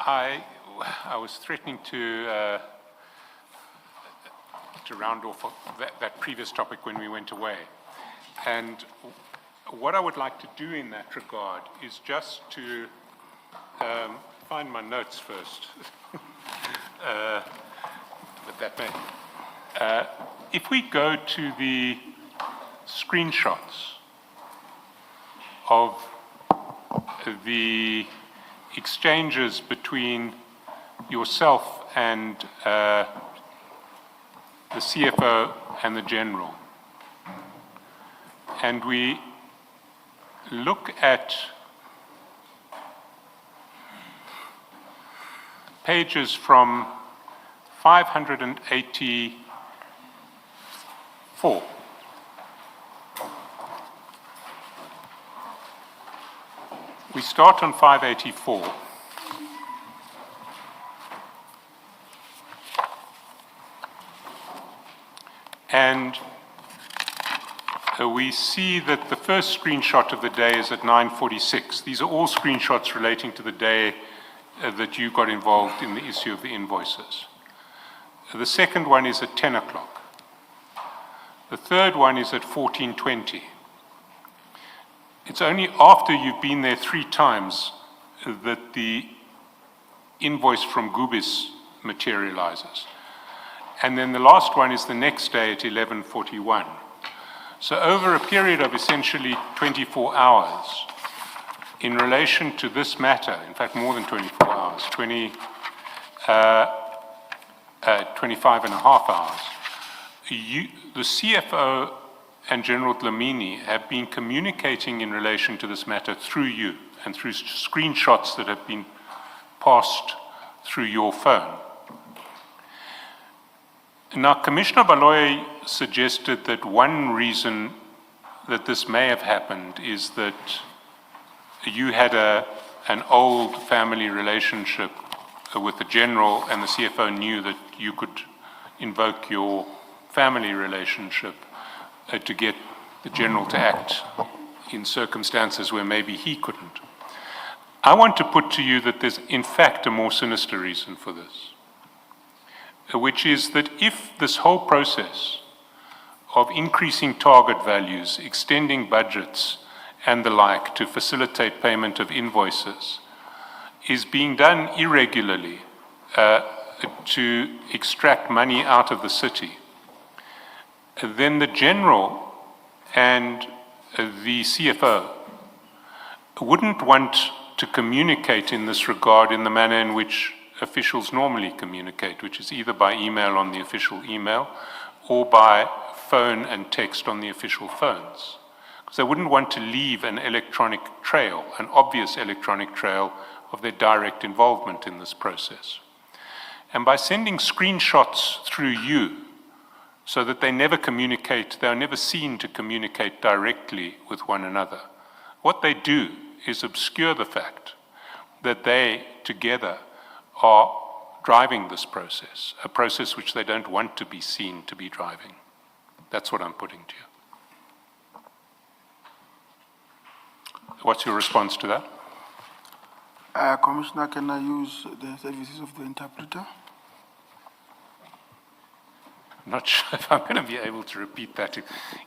I was threatening to round off that previous topic when we went away. And what I would like to do in that regard is just to find my notes first. But that may. If we go to the screenshots of the exchanges between yourself and the CFO and the General, and we look at pages from 584. We start on 584. And we see that the first screenshot of the day is at 9:46. These are all screenshots relating to the day that you got involved in the issue of the invoices. The second one is at 10 o'clock. The third one is at 14:20. It's only after you've been there 3 times that the invoice from Gubis materializes. And then the last one is the next day at 11:41. So over a period of essentially 24 hours, in relation to this matter, in fact more than 24 hours, 25 and a half hours, the CFO and General Dlamini have been communicating in relation to this matter through you and through screenshots that have been passed through your phone. Now, Commissioner Baloyi suggested that one reason that this may have happened is that you had an old family relationship with the General, and the CFO knew that you could invoke your family relationship to get the General to act in circumstances where maybe he couldn't. I want to put to you that there's in fact a more sinister reason for this, which is that if this whole process of increasing target values, extending budgets and the like to facilitate payment of invoices is being done irregularly to extract money out of the city, then the General and the CFO wouldn't want to communicate in this regard in the manner in which officials normally communicate, which is either by email on the official email or by phone and text on the official phones. Because they wouldn't want to leave an electronic trail, an obvious electronic trail of their direct involvement in this process. And by sending screenshots through you, so that they never communicate, they are never seen to communicate directly with one another, what they do is obscure the fact that they together are driving this process, a process which they don't want to be seen to be driving. That's what I'm putting to you. What's your response to that? Commissioner, can I use the services of the interpreter? I'm not sure if I'm going to be able to repeat that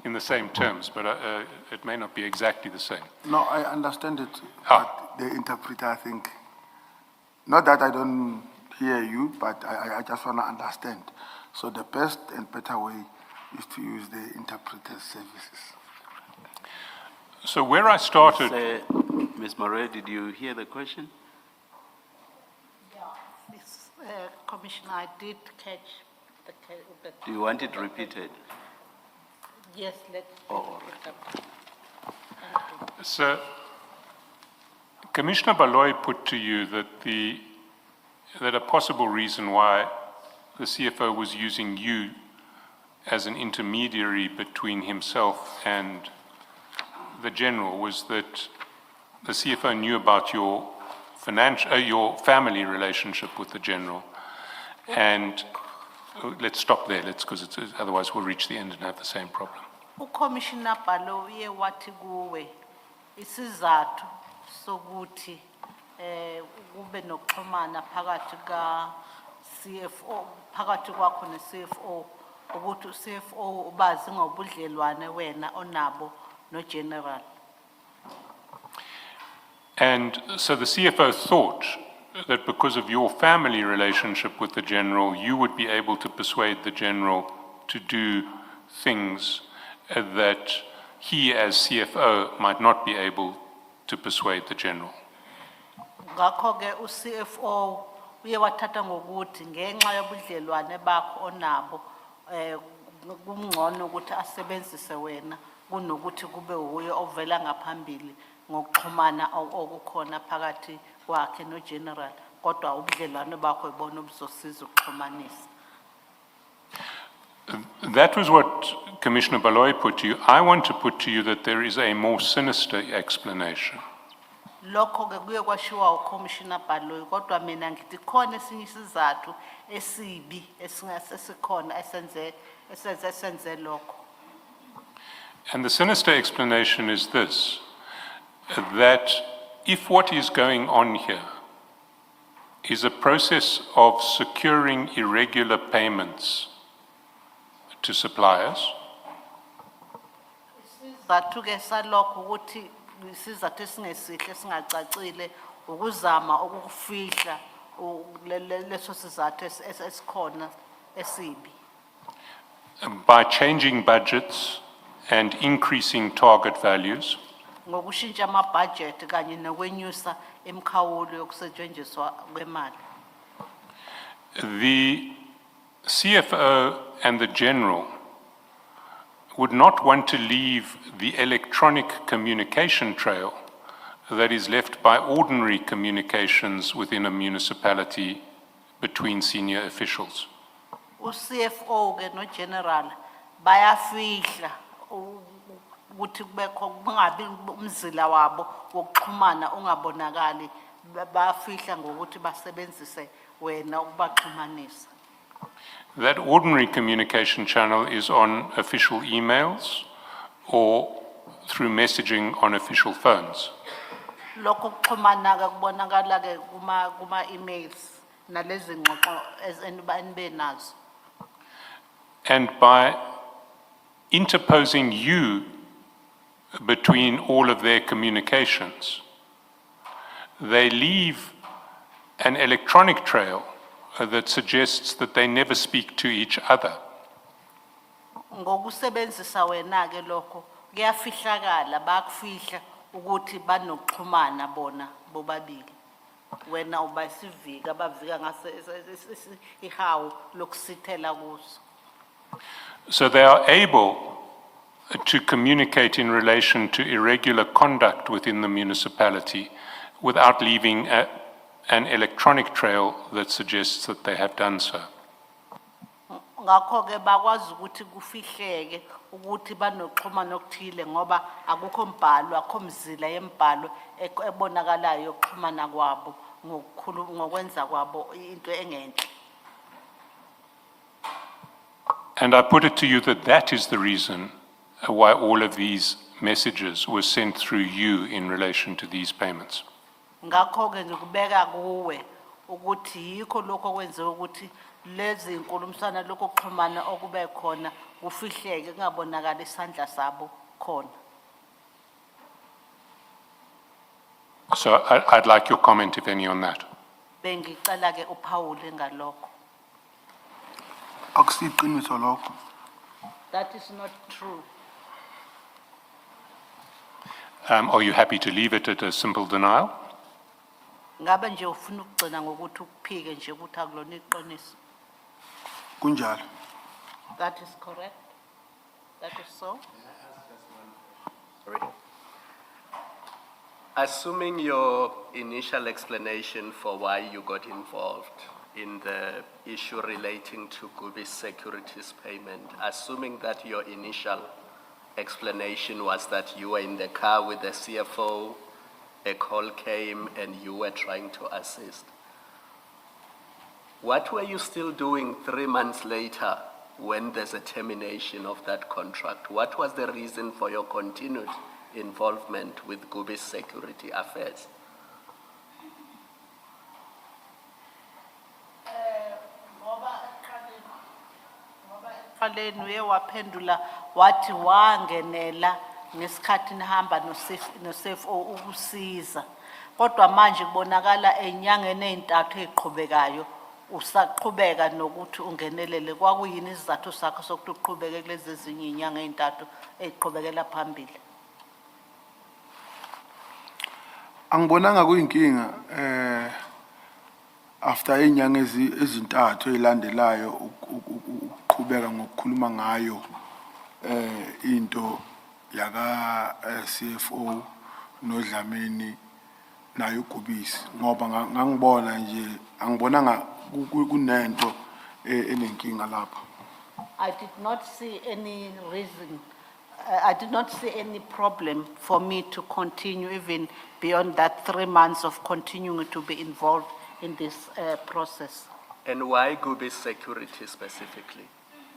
in the same terms, but it may not be exactly the same. No, I understand it, but the interpreter, I think, not that I don't hear you, but I just want to understand. So the best and better way is to use the interpreter's services. So where I started... Ms. Murray, did you hear the question? Yeah, Commissioner, I did catch the... Do you want it repeated? Yes, let's... All right. So, Commissioner Baloyi put to you that that a possible reason why the CFO was using you as an intermediary between himself and the General was that the CFO knew about your family relationship with the General. And let's stop there, because otherwise we'll reach the end and have the same problem. Commissioner Baloyi wathi kuwe isizathu sokuthi kube nokuxhumana phakathi ka CFO, phakathi kwakho ne CFO, ukuthi u CFO ubazi ngobudlelwane wena onabo no general. And so the CFO thought that because of your family relationship with the general, you would be able to persuade the general to do things that he as CFO might not be able to persuade the general. Ngakho ke u CFO uye wathatha ngokuthi ngenxa yobudlelwane bakho onabo kungcono ukuthi asebenzise wena kunokuthi kube uye ovela ngaphambili ngokuxhumana okukhona phakathi kwakhe no general kodwa ubudlelwane bakho ibona obuzosiza ukuxhumanisa. That was what Commissioner Baloyi put to you. I want to put to you that there is a more sinister explanation. Lokho ke kuye kwashiwa uCommissioner Baloyi kodwa mina ngithi khona esinye isizathu esibi esingasikhona esenze lokho. And the sinister explanation is this, that if what is going on here is a process of securing irregular payments to suppliers, Isizathu ke salokho ukuthi isizathu esingesihle singacacile ukuzama ukufihla leso sizathu esikhona esibi. by changing budgets and increasing target values, Ngokushintsha amabudget kanye nokwenyusa imikhawulo yokusetshenziswa kwemali. the CFO and the general would not want to leave the electronic communication trail that is left by ordinary communications within a municipality between senior officials. U-CFO ke no general bayafihla ukuthi kubekho kungabi umzila wabo wokuxhumana ungabonakali bayafihla ngokuthi basebenzise wena ukubaxhumanisa. That ordinary communication channel is on official emails or through messaging on official phones. Lokho kuxhumana ke kubonakala ke kuma emails nalezi ngxoxo enibenazo. And by interposing you between all of their communications, they leave an electronic trail that suggests that they never speak to each other. Ngokusebenzisa wena ke lokho kuyafihlakala bakufihla ukuthi banokuxhumana bona bobabili. Wena ubasivika bavika ngase ihawu lokusithela kuso. So they are able to communicate in relation to irregular conduct within the municipality without leaving an electronic trail that suggests that they have done so. Ngakho ke bakwazi ukuthi kufihleke ukuthi banokuxhumana okuthile ngoba akukho mbhalo akho mzila yembhalo ebonakalayo yokuxhumana kwabo ngokwenza kwabo into engenhle. And I put it to you that that is the reason why all of these messages were sent through you in relation to these payments. Ngakho ke ngikubeka kuwe ukuthi yikho lokho kwenze ukuthi lezi inkulumisana lokho kuxhumana okube khona kufihleke kungabonakala isandla sabo khona. So I'd like your comment, if any, on that. Bengicela ke uPaul ngalokho. Akusiqiniso lokho. That is not true. Are you happy to leave it at a simple denial? Ngabe nje ufuna ukugcina ngokuthi ukuphike nje ukuthi akulona iqiniso. Kunjalo. That is correct. That is so. Sorry. Assuming your initial explanation for why you got involved in the issue relating to Gubi's securities payment, assuming that your initial explanation was that you were in the car with the CFO, a call came and you were trying to assist. What were you still doing 3 months later when there's a termination of that contract? What was the reason for your continued involvement with Gubi's security affairs? ekuqaleni uye waphendula wathi wangenela ngesikhathi nihamba no-CFO ukusiza. Kodwa manje kubonakala enyangeni ezintathu eziqhubekayo usaqhubeka nokuthi ungenelele. Kwakuyini isizathu sakho sokuthi uqhubeke kulezi ezinye izinyanga ezintathu eziqhubekela phambili? Angibonanga kuyinkinga after inyanga ezintathu ezilandelayo uqhubeka ngokukhuluma ngayo into yaka CFO noDlamini nayo uGubisi ngoba ngangibona nje angibonanga kunento enenkinga lapha. I did not see any reason, I did not see any problem for me to continue even beyond that 3 months of continuing to be involved in this process. And why Gubi Security specifically?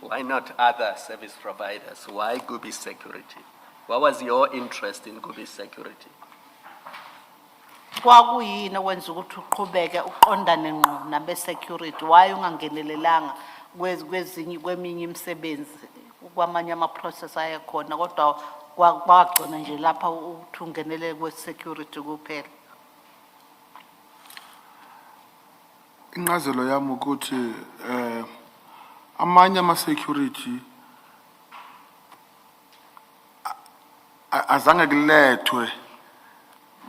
Why not other service providers? Why Gubi Security? What was your interest in Gubi Security? Kwakuyini okwenza ukuthi uqhubeke uqondane ngqo nabe-security? Why ungangenelelanga kweminye imisebenzi kwamanye ama-process ayekhona kodwa kwagcina nje lapha ukuthi ungenelele kwe-security kuphela? Incazelo yami ukuthi amanye ama-security azange kulethwe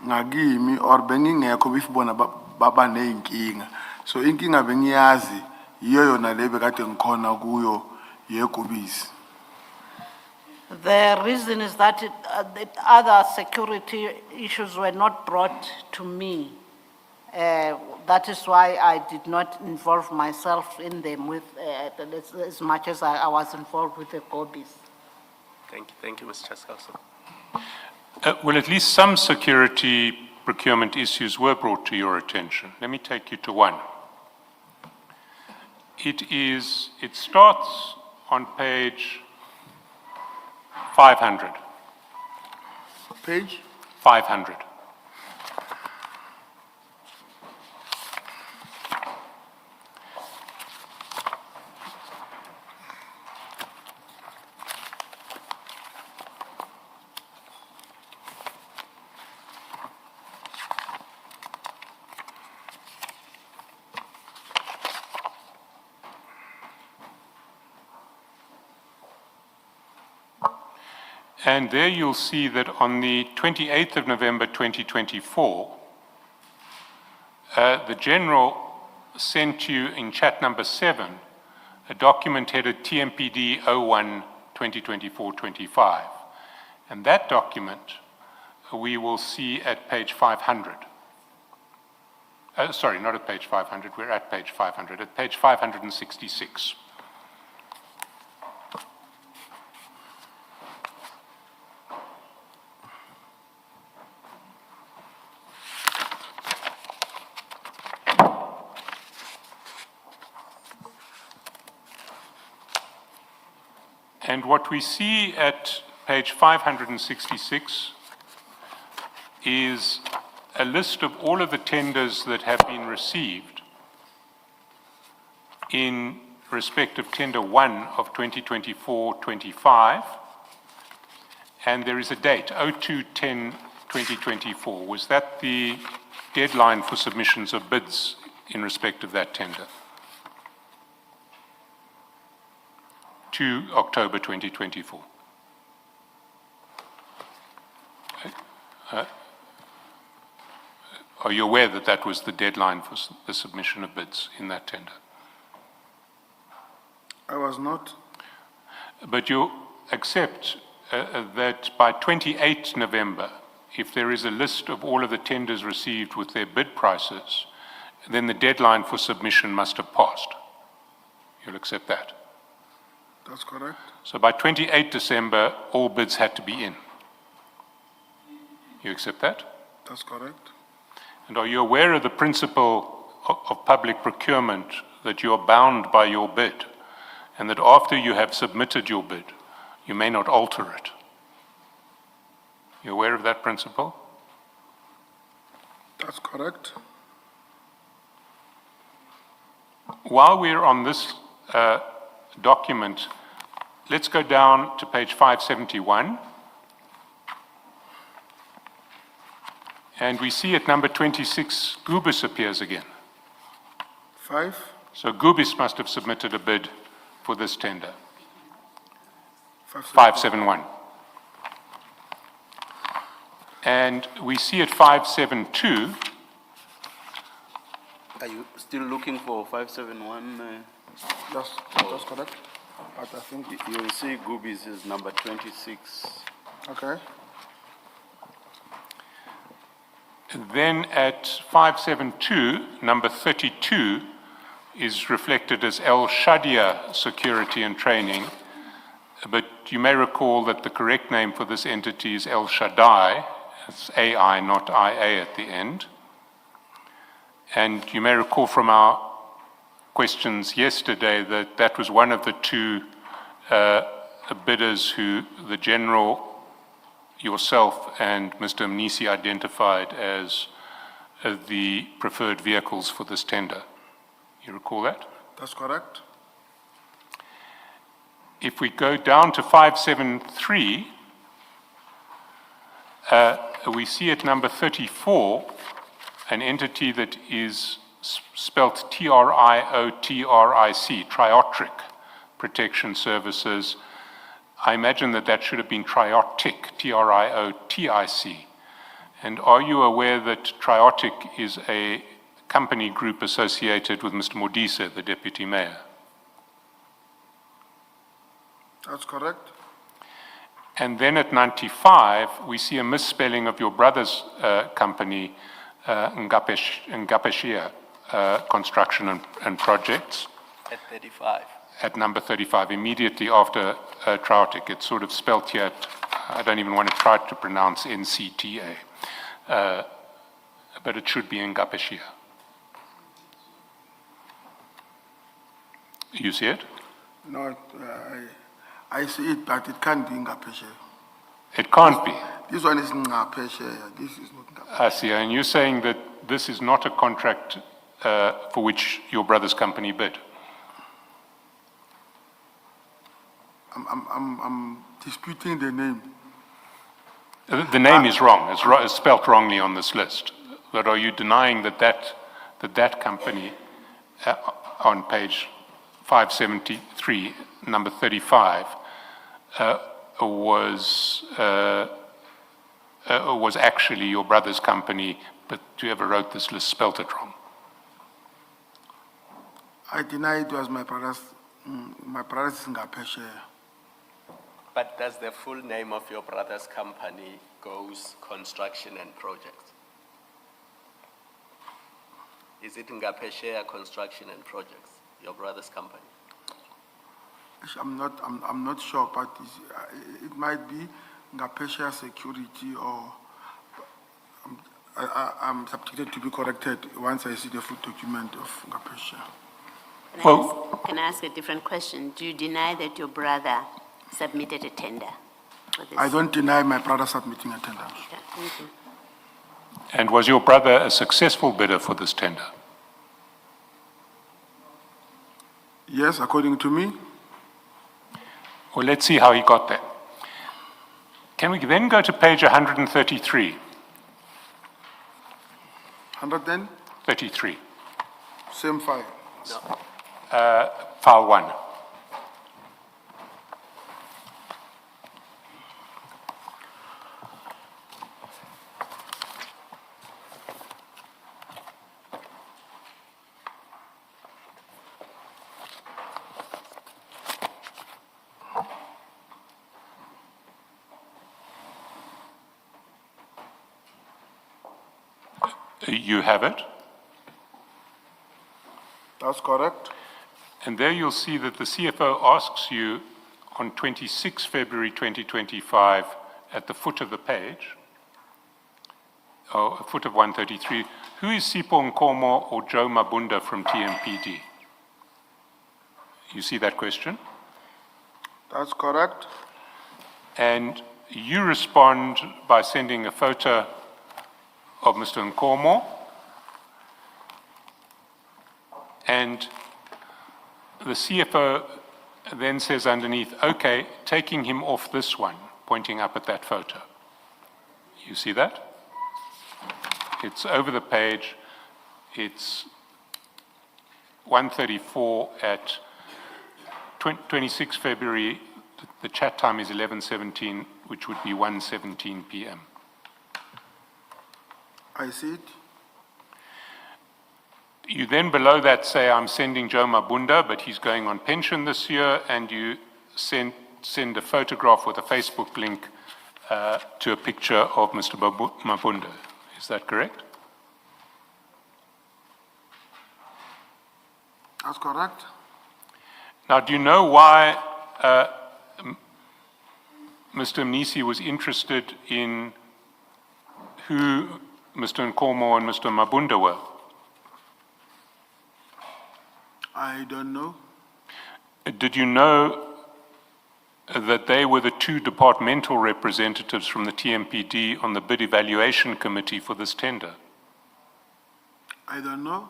ngakimi or bengingekho befibona baba neyinkinga. So inkinga bengiyazi yiyo yona le bekade ngikhona kuyo yeGubisi. The reason is that the other security issues were not brought to me. That is why I did not involve myself in them with as much as I was involved with the Gobis. Thank you, Mr. Chaskalson. Well, at least some security procurement issues were brought to your attention. Let me take you to one. It starts on page 500. Page? 500. And there you'll see that on the 28th of November 2024, the General sent you in chat number 7 a document headed TMPD 01 2024-25. And that document we will see at page 500. Sorry, not at page 500, we're at page 500, at page 566. And what we see at page 566 is a list of all of the tenders that have been received in respect of tender 1 of 2024-25, and there is a date, 02/10/2024. Was that the deadline for submissions of bids in respect of that tender? To October 2024. Are you aware that that was the deadline for the submission of bids in that tender? I was not. But you accept that by 28 November, if there is a list of all of the tenders received with their bid prices, then the deadline for submission must have passed. You'll accept that? That's correct. So by 28 December, all bids had to be in. You accept that? That's correct. And are you aware of the principle of public procurement that you are bound by your bid, and that after you have submitted your bid, you may not alter it? You aware of that principle? That's correct. While we're on this document, let's go down to page 571. And we see at number 26, Gubis appears again. 5, So Gubis must have submitted a bid for this tender. 5, 571. And we see at 572, Are you still looking for 571? That's correct. But I think, You will see Goobies is number 26. okay. then at 572, number 32 is reflected as El Shadia Security and Training. But you may recall that the correct name for this entity is El Shaddai. It's AI, not IA at the end. And you may recall from our questions yesterday that that was one of the two bidders who the General, yourself, and Mr. Mnisi identified as the preferred vehicles for this tender. You recall that? That's correct. If we go down to 573, we see at number 34 an entity that is spelt TRIOTRIC, Triotic Protection Services. I imagine that that should have been Triotic, TRIOTIC. And are you aware that Triotic is a company group associated with Mr. Modise, the Deputy Mayor? That's correct. And then at 95, we see a misspelling of your brother's company, Ngaphesheya Construction and Projects, At 35. at number 35, immediately after Triotic. It's sort of spelt here, I don't even want to try to pronounce NCTA, but it should be Ngaphesheya. You see it? No, I see it, but it can't be Ngaphesheya. It can't be. This one is Ngaphesheya. This is not Ngaphesheya. I see, and you're saying that this is not a contract for which your brother's company bid? I'm disputing the name. The name is wrong, it's spelt wrongly on this list. But are you denying that company on page 573, number 35, was actually your brother's company, but whoever wrote this list spelt it wrong? I deny it was my brother's Ngaphesheya. But does the full name of your brother's company goes Construction and Projects? Is it Ngaphesheya Construction and Projects, your brother's company? I'm not sure, but it might be Ngaphesheya Security, or I'm subjected to be corrected once I see the full document of Ngaphesheya. Can I ask a different question? Do you deny that your brother submitted a tender for this? I don't deny my brother submitting a tender. Okay, thank you. And was your brother a successful bidder for this tender? Yes, according to me. Well, let's see how he got there. Can we then go to page 133? 100 33, same file. No. file 1. You have it. That's correct. And there you'll see that the CFO asks you on 26 February 2025 at the foot of the page, or foot of 133, who is Sipho Nkomo or Joe Mabunda from TMPD? You see that question? That's correct. And you respond by sending a photo of Mr. Nkomo, and the CFO then says underneath, okay, taking him off this one, pointing up at that photo. You see that? It's over the page. It's 1:34 at 26 February. The chat time is 11:17, which would be 1:17 p.m. I see it. You then below that say, I'm sending Joe Mabunda, but he's going on pension this year, and you send a photograph with a Facebook link to a picture of Mr. Mabunda. Is that correct? That's correct. Now, do you know why Mr. Mnisi was interested in who Mr. Nkomo and Mr. Mabunda were? I don't know. Did you know that they were the two departmental representatives from the TMPD on the bid evaluation committee for this tender? I don't know.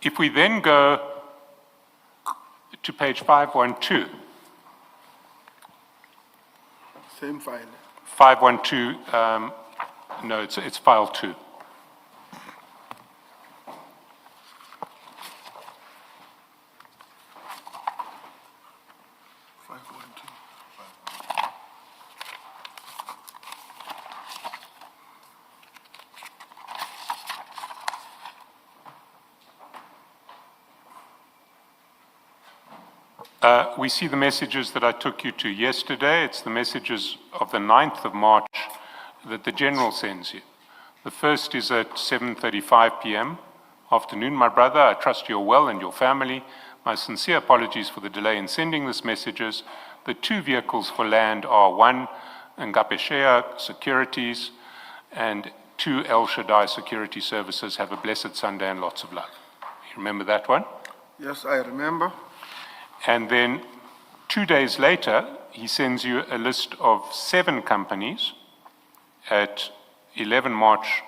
If we then go to page 512, Same file. 512, no, it's file 2. We see the messages that I took you to yesterday. It's the messages of the 9th of March that the General sends you. The first is at 7:35 p.m. Afternoon, my brother. I trust you're well and your family. My sincere apologies for the delay in sending these messages. The two vehicles for land are 1, Ngaphesheya Securities, and 2, El Shaddai Security Services. Have a blessed Sunday and lots of luck. You remember that one? Yes, I remember. And then 2 days later, he sends you a list of 7 companies at 11 March,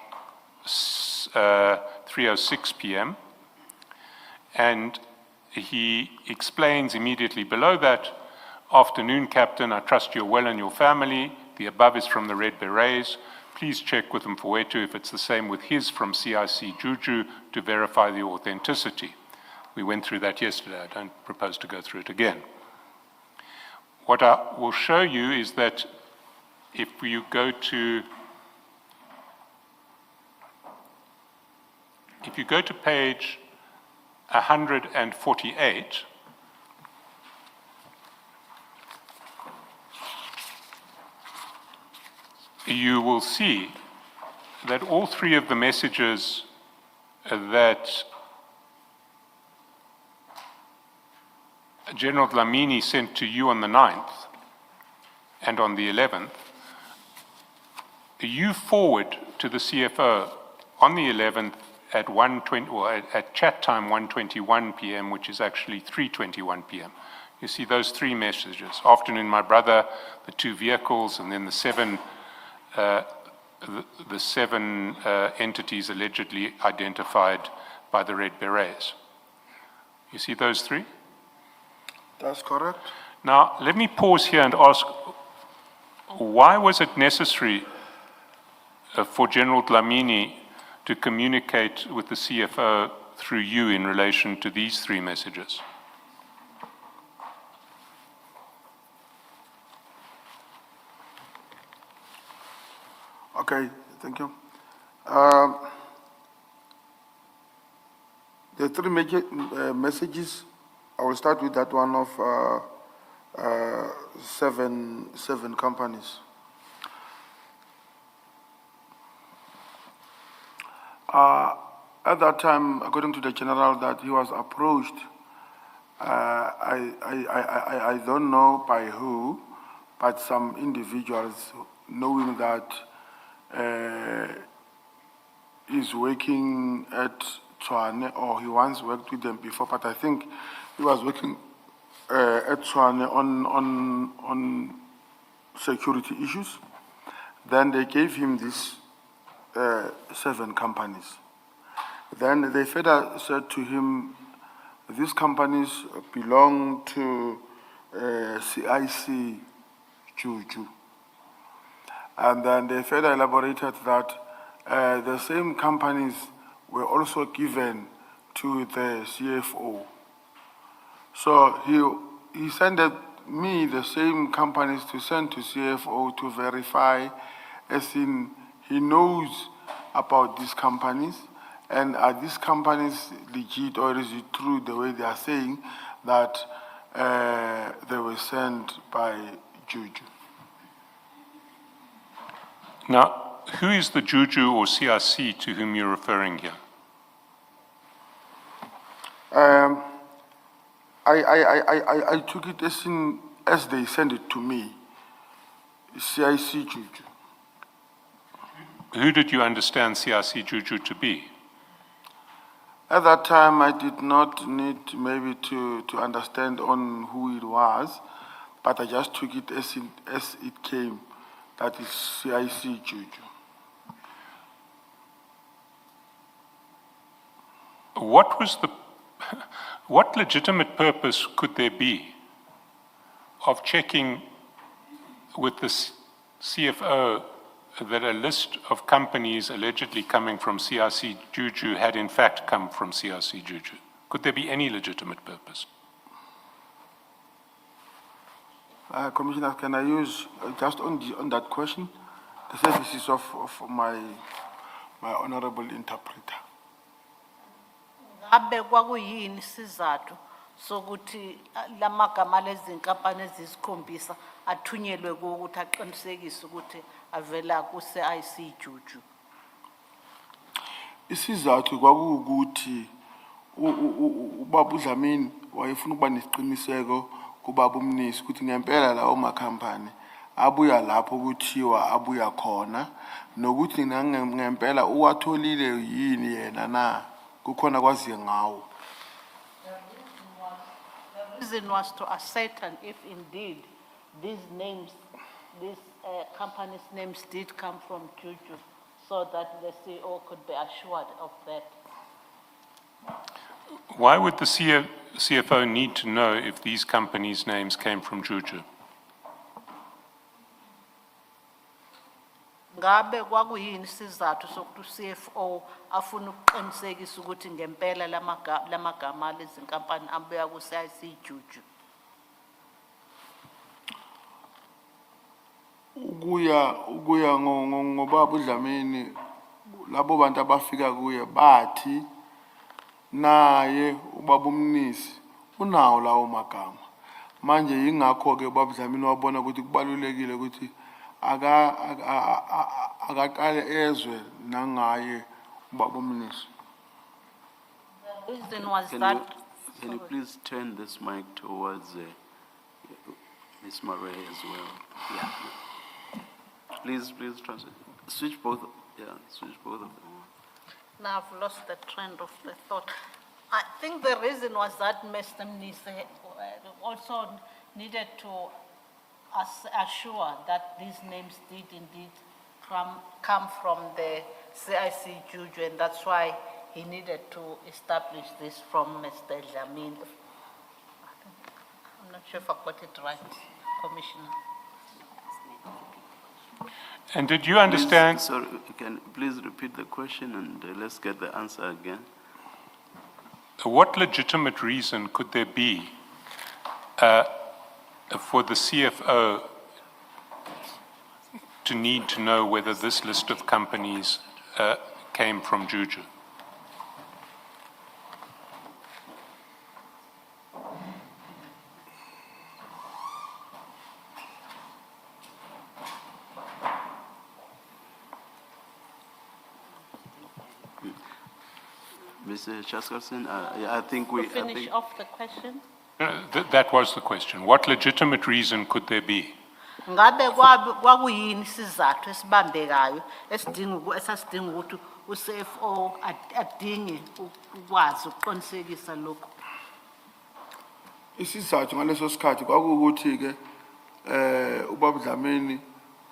3:06 p.m. And he explains immediately below that, afternoon, Captain, I trust you're well and your family. The above is from the Red Berets. Please check with Mfowethu if it's the same with his from CIC Juju to verify the authenticity. We went through that yesterday. I don't propose to go through it again. What I will show you is that if you go to page 148, you will see that all 3 of the messages that General Dlamini sent to you on the 9th and on the 11th, you forward to the CFO on the 11th at 1:20, or at chat time 1:21 p.m., which is actually 3:21 p.m. You see those 3 messages. Afternoon, my brother, the 2 vehicles, and then the 7 entities allegedly identified by the Red Berets. You see those 3? That's correct. Now, let me pause here and ask, why was it necessary for General Dlamini to communicate with the CFO through you in relation to these 3 messages? Okay, thank you. The 3 major messages, I will start with that one of 7 companies. At that time, according to the general, that he was approached, I don't know by who, but some individuals knowing that he's working at Tshwane, or he once worked with them before, but I think he was working at Tshwane on security issues. Then they gave him these 7 companies. Then they further said to him, these companies belong to CIC Juju. And then they further elaborated that the same companies were also given to the CFO. So he sent me the same companies to send to CFO to verify, as in he knows about these companies, and are these companies legit, or is it true the way they are saying that they were sent by Juju? Now, who is the Juju or CIC to whom you're referring here? I took it as they sent it to me, CIC Juju. Who did you understand CIC Juju to be? At that time, I did not need maybe to understand on who it was, but I just took it as it came, that is CIC Juju. What legitimate purpose could there be of checking with the CFO that a list of companies allegedly coming from CIC Juju had in fact come from CIC Juju? Could there be any legitimate purpose? Commissioner, can I use, just on that question, the services of my honorable interpreter? Ngabe kwakuyini isizathu sokuthi lamagama lezinkampani ezisikhombisa athunyelwe ukuthi aqinisekise ukuthi avela ku-CIC Juju? Isizathu kwakuwukuthi ubaba uDlamini wayefuna ukuba nesiqiniseko kubaba uMnisi ukuthi ngempela lawo makhampani abuya lapho kuthiwa abuya khona, nokuthi ngempela uwatholile yini yena na kukhona kwaziye ngawo. The reason was to ascertain if indeed these names, these companies' names did come from Juju, so that the CEO could be assured of that. Why would the CFO need to know if these companies' names came from Juju? Ngabe kwakuyini isizathu sokuthi CFO afuna ukuqinisekisa ukuthi ngempela lamagama lezinkampani abuya ku-CIC Juju? Ukuya ngobaba uDlamini, labo bantu abafika kuye bathi naye ubaba uMnisi unawo lawo magama. Manje yingakho ke ubaba uDlamini wabona ukuthi kubalulekile ukuthi akaqale ezwe nangaye ubaba uMnisi. The reason was Can that. you please turn this mic towards Ms. Murray as well? Yeah. Please translate. Switch both of them. Now I've lost the trend of the thought. I think the reason was that Mr. Mnisi also needed to assure that these names did indeed come from the CIC Juju, and that's why he needed to establish this from Mr. Dlamini. I'm not sure if I got it right, Commissioner. And did you understand? Sorry, can you please repeat the question and let's get the answer again? What legitimate reason could there be for the CFO to need to know whether this list of companies came from Juju? Mr. Chaskalson, I think we... To finish off the question. That was the question. What legitimate reason could there be? Ngabe kwakuyini isizathu esibambekayo esasidinga ukuthi u-CFO adinge ukwazi ukuqinisekisa lokho? Isizathu ngaleso sikhathi kwakuwukuthi ke ubaba uDlamini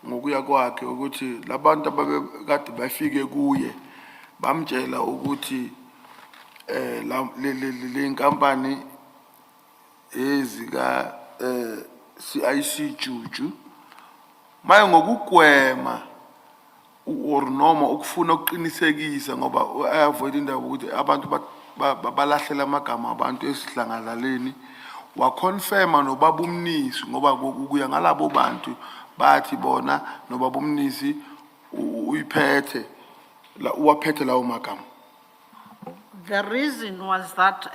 ngokuya kwakhe ukuthi labantu ababekade bafike kuye bamtshela ukuthi le company ezika CIC Juju maye ngokugwema or noma ukufuna ukuqinisekisa ngoba avoid indaba ukuthi abantu balahlela amagama abantu esidlangalaleni wa confirma nobaba umnisi ngoba kuya ngalabo bantu bathi bona nobaba umnisi uyiphethe la uwaphethe lawo magama. The reason was that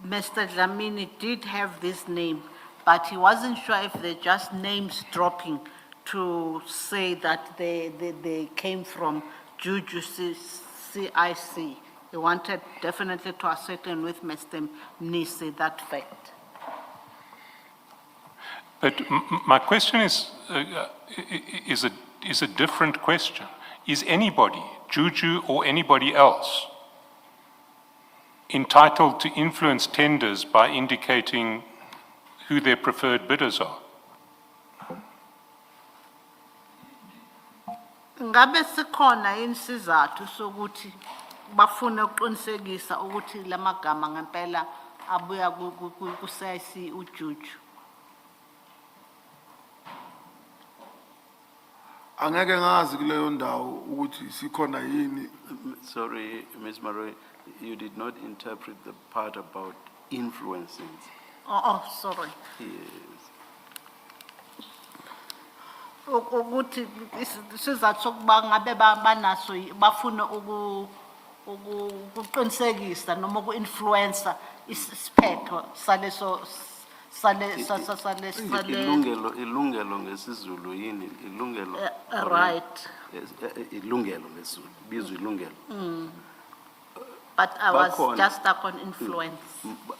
Mr. Dlamini did have this name, but he wasn't sure if they're just names dropping to say that they came from Juju CIC. He wanted definitely to ascertain with Mr. Nisi that fact. But my question is a different question. Is anybody, Juju or anybody else, entitled to influence tenders by indicating who their preferred bidders are? Ngabe sikhona insizathu sokuthi bafuna ukuqinisekisa ukuthi lamagama ngempela abuya ku CIC uJuju. Angeke ngazi kuleyo ndawo ukuthi sikhona yini. Sorry, Ms. Maroy, you did not interpret the part about influencing. Oh, sorry. Yes. Ukuthi isizathu sokuba ngabe banaso bafuna ukuqinisekisa noma uku-influencer isiphetho saleso Ilungelo ngesizulu yini? Ilungelo. Right. Ilungelo ngesizulu. Bizwe ilungelo. But I was just stuck on influence.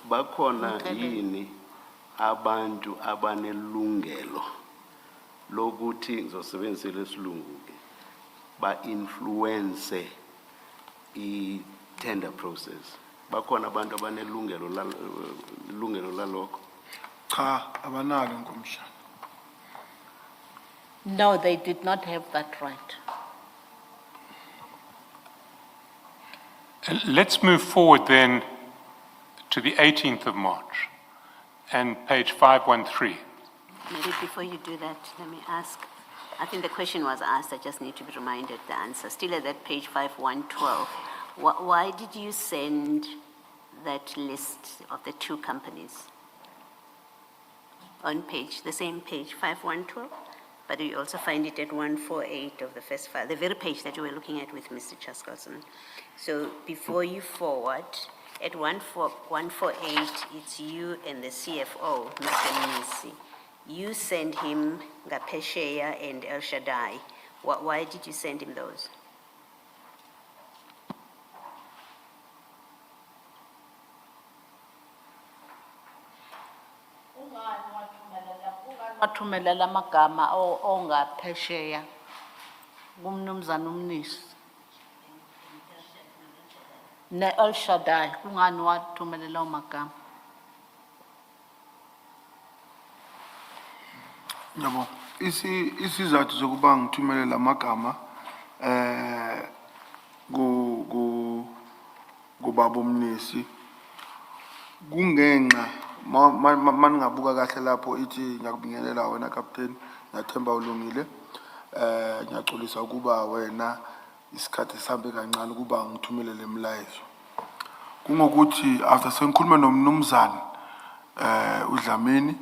Bakhona yini abantu abanelungelo lokuthi ngizosebenzisa lesilungu ke ba influence I tender process. Bakhona abantu abanelungelo lalokho. Cha, abanalo ngomshana. No, they did not have that right. Let's move forward then to the 18th of March and page 513. Maybe before you do that, let me ask. I think the question was asked, I just need to be reminded the answer. Still at that page 5112, why did you send that list of the two companies? On page, the same page, 5112, but you also find it at 148 of the first file, the very page that you were looking at with Mr. Chaskalson. So before you forward, at 148, it's you and the CFO, Mr. Nisi. You send him Ngaphesheya and El Shaddai. Why did you send him those? Wathumelela amagama ongaphesheya kumnumzana umnisi ne El Shaddai kungani wathumelela amagama? Yabo, isizathu sokuba ngithumele lamagama kubaba umnisi kungenxa maningabuka kahle lapho ithi ngiyakubingelela wena captain ngiyathemba ulungile ngiyaxolisa ukuba wena isikhathi sihambe kancane ukuba ngithumele lemlayezo kungokuthi after sengikhuluma nomnumzana uDlamini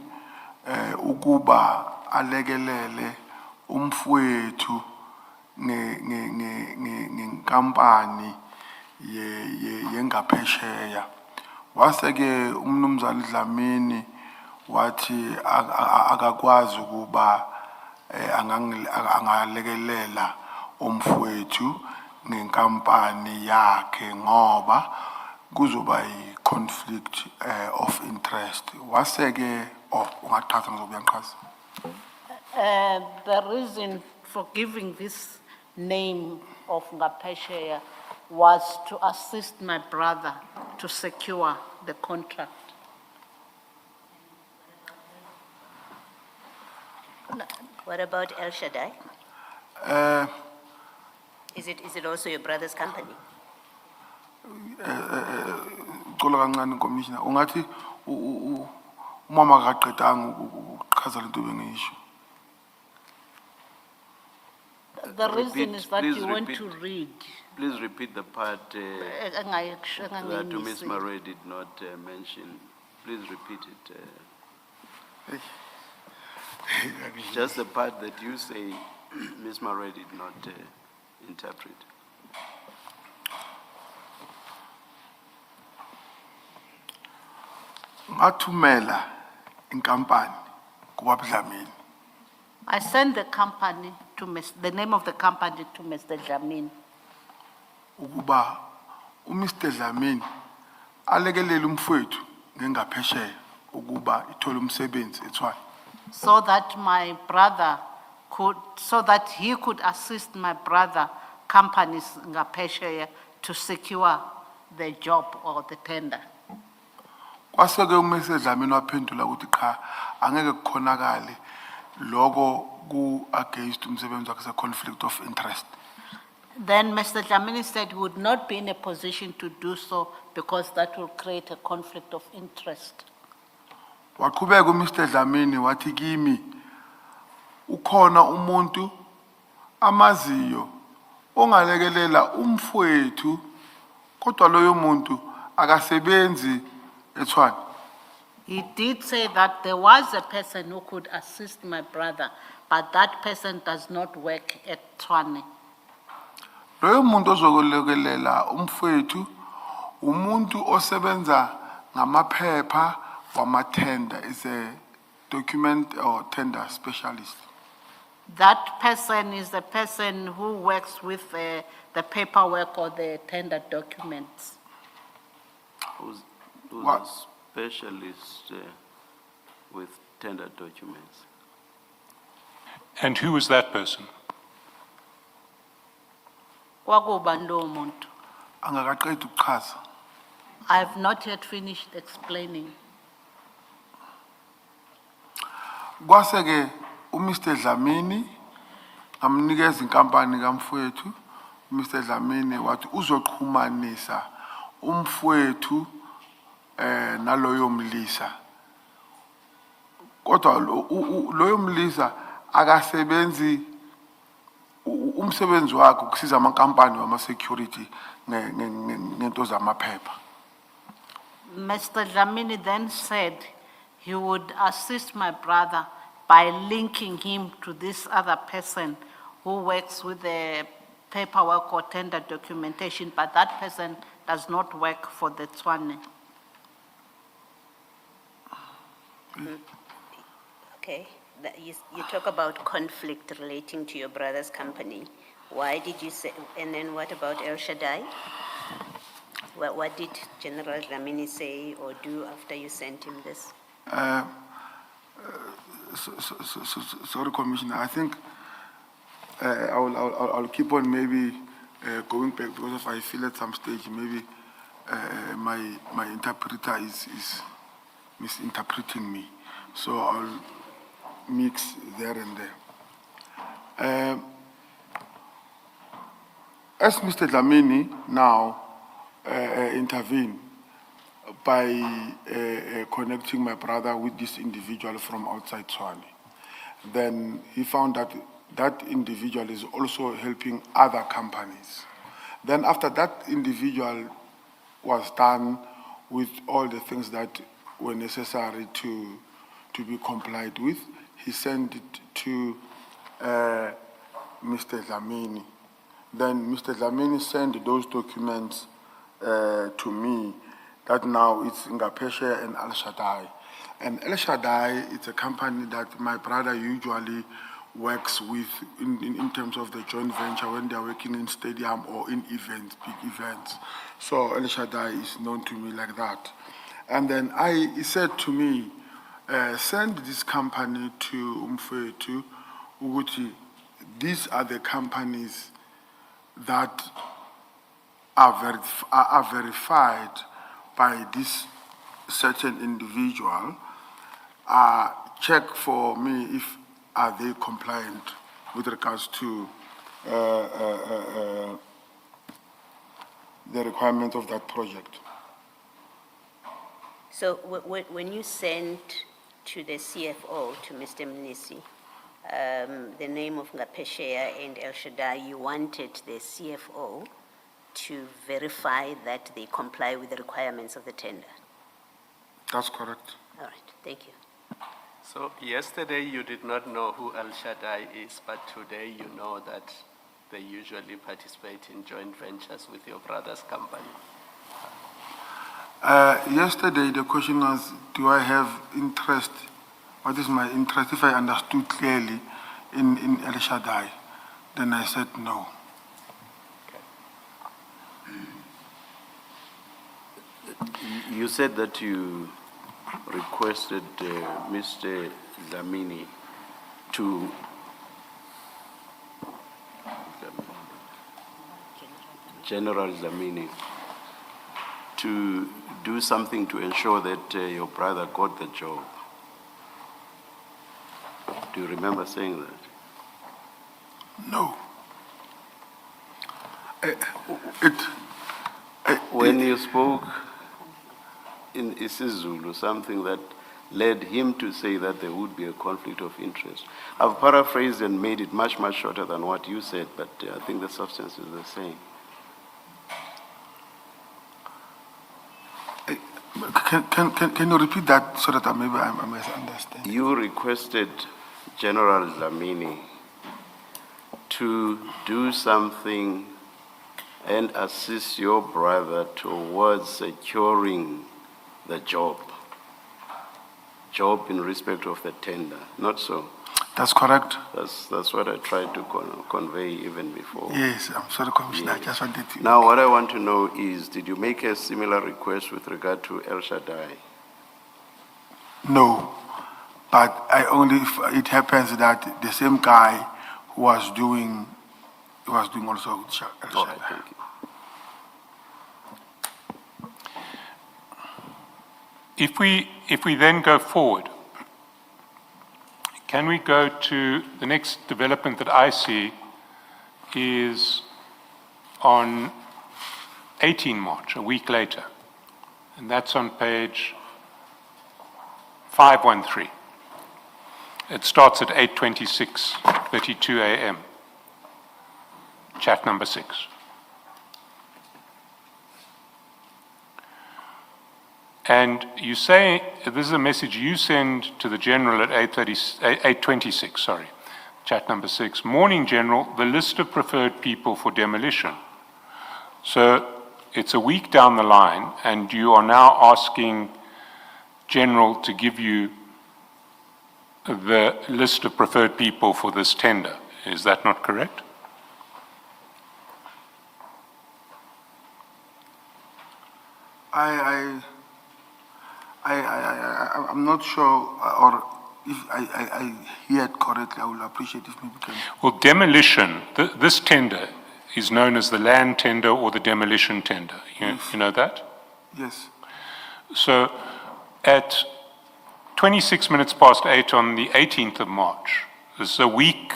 ukuba alekelele umfowethu ngenkampani yengaphesheya waseke umnumzana uDlamini wathi akakwazi ukuba angalekelela umfowethu ngenkampani yakhe ngoba kuzoba conflict of interest waseke ungaqhaza ngizobuyanqhaza. The reason for giving this name of Ngaphesheya was to assist my brother to secure the contract. What about El Shaddai? Is it also your brother's company? Ucola kancane Commissioner, ungathi umama akaqedanga ukuchaza lento bengisho. The reason Repeat, is that please you want repeat. to read. Please repeat the part that Ms. Engayisho. Murray did not mention. Please repeat it. Just the part that you say Ms. Murray did not interpret. Ngathumela inkampani kubabdlamini I sent the company to the name of the company to Mr. Dlamini, ukuba uMr Dlamini alekelele umfowethu ngengaphesheya ukuba ithole umsebenzi eTshwane. so that my brother so that he could assist my brother companies Ngaphesheya to secure the job or the tender. Kwaseke uMr Dlamini waphendula ukuthi cha angeke kukhonakale lokho ku against umsebenzi wakhe se conflict of interest. Then Mr. Dlamini said he would not be in a position to do so because that will create a conflict of interest. Waqhubeka uMr Dlamini wathi kimi ukhona umuntu amaziyo ongalekelela umfowethu kodwa loyo muntu akasebenzi eTshwane. He did say that there was a person who could assist my brother, but that person does not work at Tshwane. Loyo muntu ozokulekelela umfowethu umuntu osebenza ngamaphepha wamathenda is a document or tender specialist. That person is the person who works with the paperwork or the tender documents. Who's What? a specialist with tender documents? And who was that person? Kwakubani lowo muntu? Angakaqedi ukuchaza. I have not yet finished explaining. Kwaseke uMr Dlamini amnikeza inkampani kamfowethu. Mr Dlamini wathi uzoxhumanisa umfowethu naloyo mlisa. Kodwa loyo mlisa akasebenzi umsebenzi wakhe ukusiza amakampani wama security ngento zamaphepha. Mr. Dlamini then said he would assist my brother by linking him to this other person who works with the paperwork or tender documentation, but that person does not work for the Tshwane. Okay, you talk about conflict relating to your brother's company. Why did you say, and then what about El Shaddai? What did General Dlamini say or do after you sent him this? Sorry, Commissioner. I think I'll keep on maybe going back because if I feel at some stage maybe my interpreter is misinterpreting me. So I'll mix there and there. As Mr. Dlamini now intervened by connecting my brother with this individual from outside Tshwane, then he found that that individual is also helping other companies. Then after that individual was done with all the things that were necessary to be complied with, he sent it to Mr. Dlamini. Then Mr. Dlamini sent those documents to me, that now it's Ngaphesheya and El Shaddai. And El Shaddai, it's a company that my brother usually works with in terms of the joint venture when they're working in stadium or in events, big events. So El Shaddai is known to me like that. And then he said to me, send this company to Umfowethu, Uguti. These are the companies that are verified by this certain individual. Check for me if are they compliant with regards to the requirement of that project. So when you sent to the CFO, to Mr. Mnisi, the name of Ngaphesheya and El Shaddai, you wanted the CFO to verify that they comply with the requirements of the tender. That's correct. All right, thank you. So yesterday you did not know who El Shaddai is, but today you know that they usually participate in joint ventures with your brother's company. Yesterday, the question was, do I have interest? What is my interest? If I understood clearly in El Shaddai, then I said no. You said that you requested Mr. Dlamini to General Dlamini to do something to ensure that your brother got the job. Do you remember saying that? No. When you spoke in isiZulu, something that led him to say that there would be a conflict of interest. I've paraphrased and made it much, much shorter than what you said, but I think the substance is the same. Can you repeat that so that maybe I might understand? You requested General Dlamini to do something and assist your brother towards securing the job in respect of the tender, not so? That's correct. That's what I tried to convey even before. Yes, I'm sorry, Commissioner. I Yes. just wanted to. Now, what I want to know is, did you make a similar request with regard to El Shaddai? No, but it happens that the same guy who was doing also El All right, Shaddai. thank you. If we then go forward, can we go to the next development that I see is on 18 March, a week later, and that's on page 513. It starts at 8:26:32 a.m. Chat number 6. And you say, this is a message you send to the General at 8:26, sorry, chat number 6. Morning, General, the list of preferred people for demolition. So it's a week down the line, and you are now asking General to give you the list of preferred people for this tender. Is that not correct? I'm not sure, or if I hear it correctly, I will appreciate if maybe can. Well, demolition, this tender is known as the land tender or the demolition tender. You know that? Yes. So at 26 minutes past 8 on the 18th of March, this is a week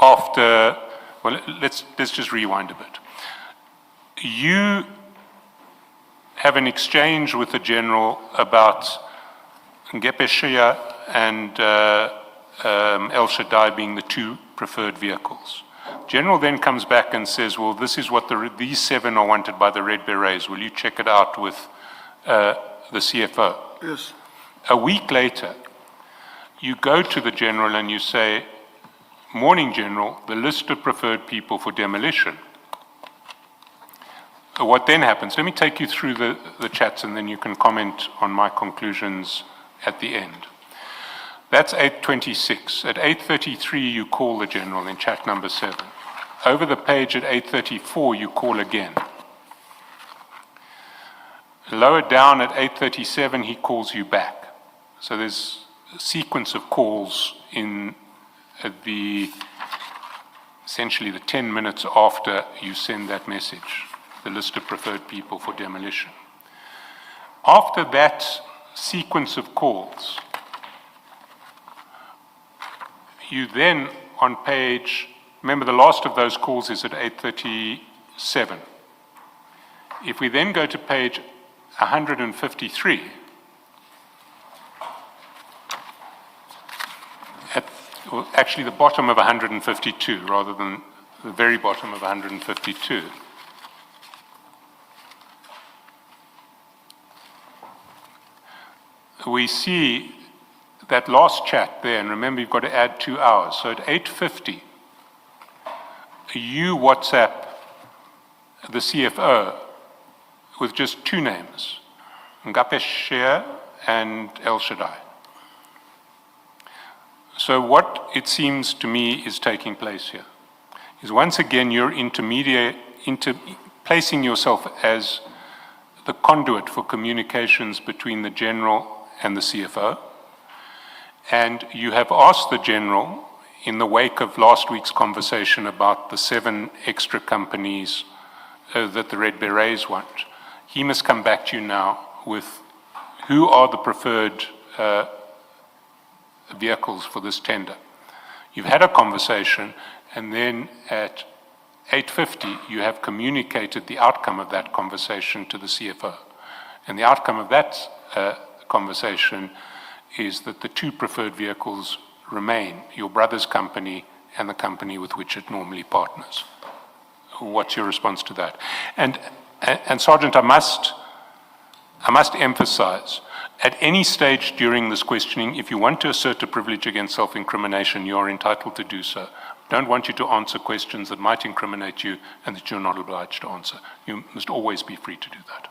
after, well, let's just rewind a bit. You have an exchange with the General about Ngaphesheya and El Shaddai being the two preferred vehicles. General then comes back and says, well, this is what these 7 are wanted by the Red Berets. Will you check it out with the CFO? Yes. A week later, you go to the General and you say, morning, General, the list of preferred people for demolition. What then happens? Let me take you through the chats and then you can comment on my conclusions at the end. That's 8:26. At 8:33, you call the General in chat number 7. Over the page at 8:34, you call again. Lower down at 8:37, he calls you back. So there's a sequence of calls in essentially the 10 minutes after you send that message, the list of preferred people for demolition. After that sequence of calls, you then on page, remember the last of those calls is at 8:37. If we then go to page 153, well, actually the bottom of 152 rather than the very bottom of 152. We see that last chat there, and remember you've got to add 2 hours. So at 8:50, you WhatsApp the CFO with just 2 names, Ngaphesheya and El Shaddai. So what it seems to me is taking place here is once again you're placing yourself as the conduit for communications between the General and the CFO. And you have asked the General, in the wake of last week's conversation about the 7 extra companies that the Red Berets want, he must come back to you now with who are the preferred vehicles for this tender. You've had a conversation, and then at 8:50, you have communicated the outcome of that conversation to the CFO. And the outcome of that conversation is that the 2 preferred vehicles remain your brother's company and the company with which it normally partners. What's your response to that? And Sergeant, I must emphasize, at any stage during this questioning, if you want to assert a privilege against self-incrimination, you are entitled to do so. Don't want you to answer questions that might incriminate you and that you're not obliged to answer. You must always be free to do that.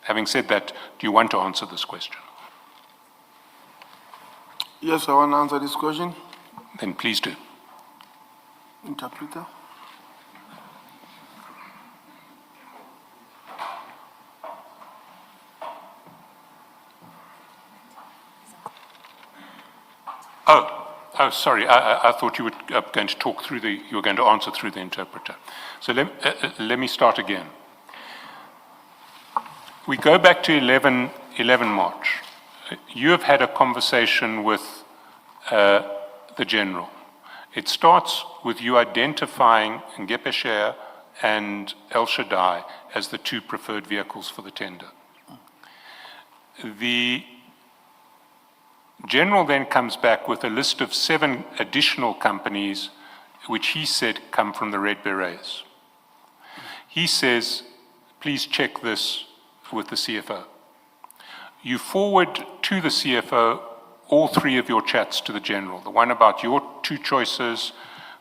Having said that, do you want to answer this question? Yes, I want to answer this question. Then please do. Interpreter. Oh, sorry. I thought you were going to talk through you were going to answer through the interpreter. So let me start again. We go back to 11 March. You have had a conversation with the General. It starts with you identifying Ngaphesheya and El Shaddai as the 2 preferred vehicles for the tender. The General then comes back with a list of 7 additional companies which he said come from the Red Berets. He says, please check this with the CFO. You forward to the CFO all 3 of your chats to the General, the one about your 2 choices,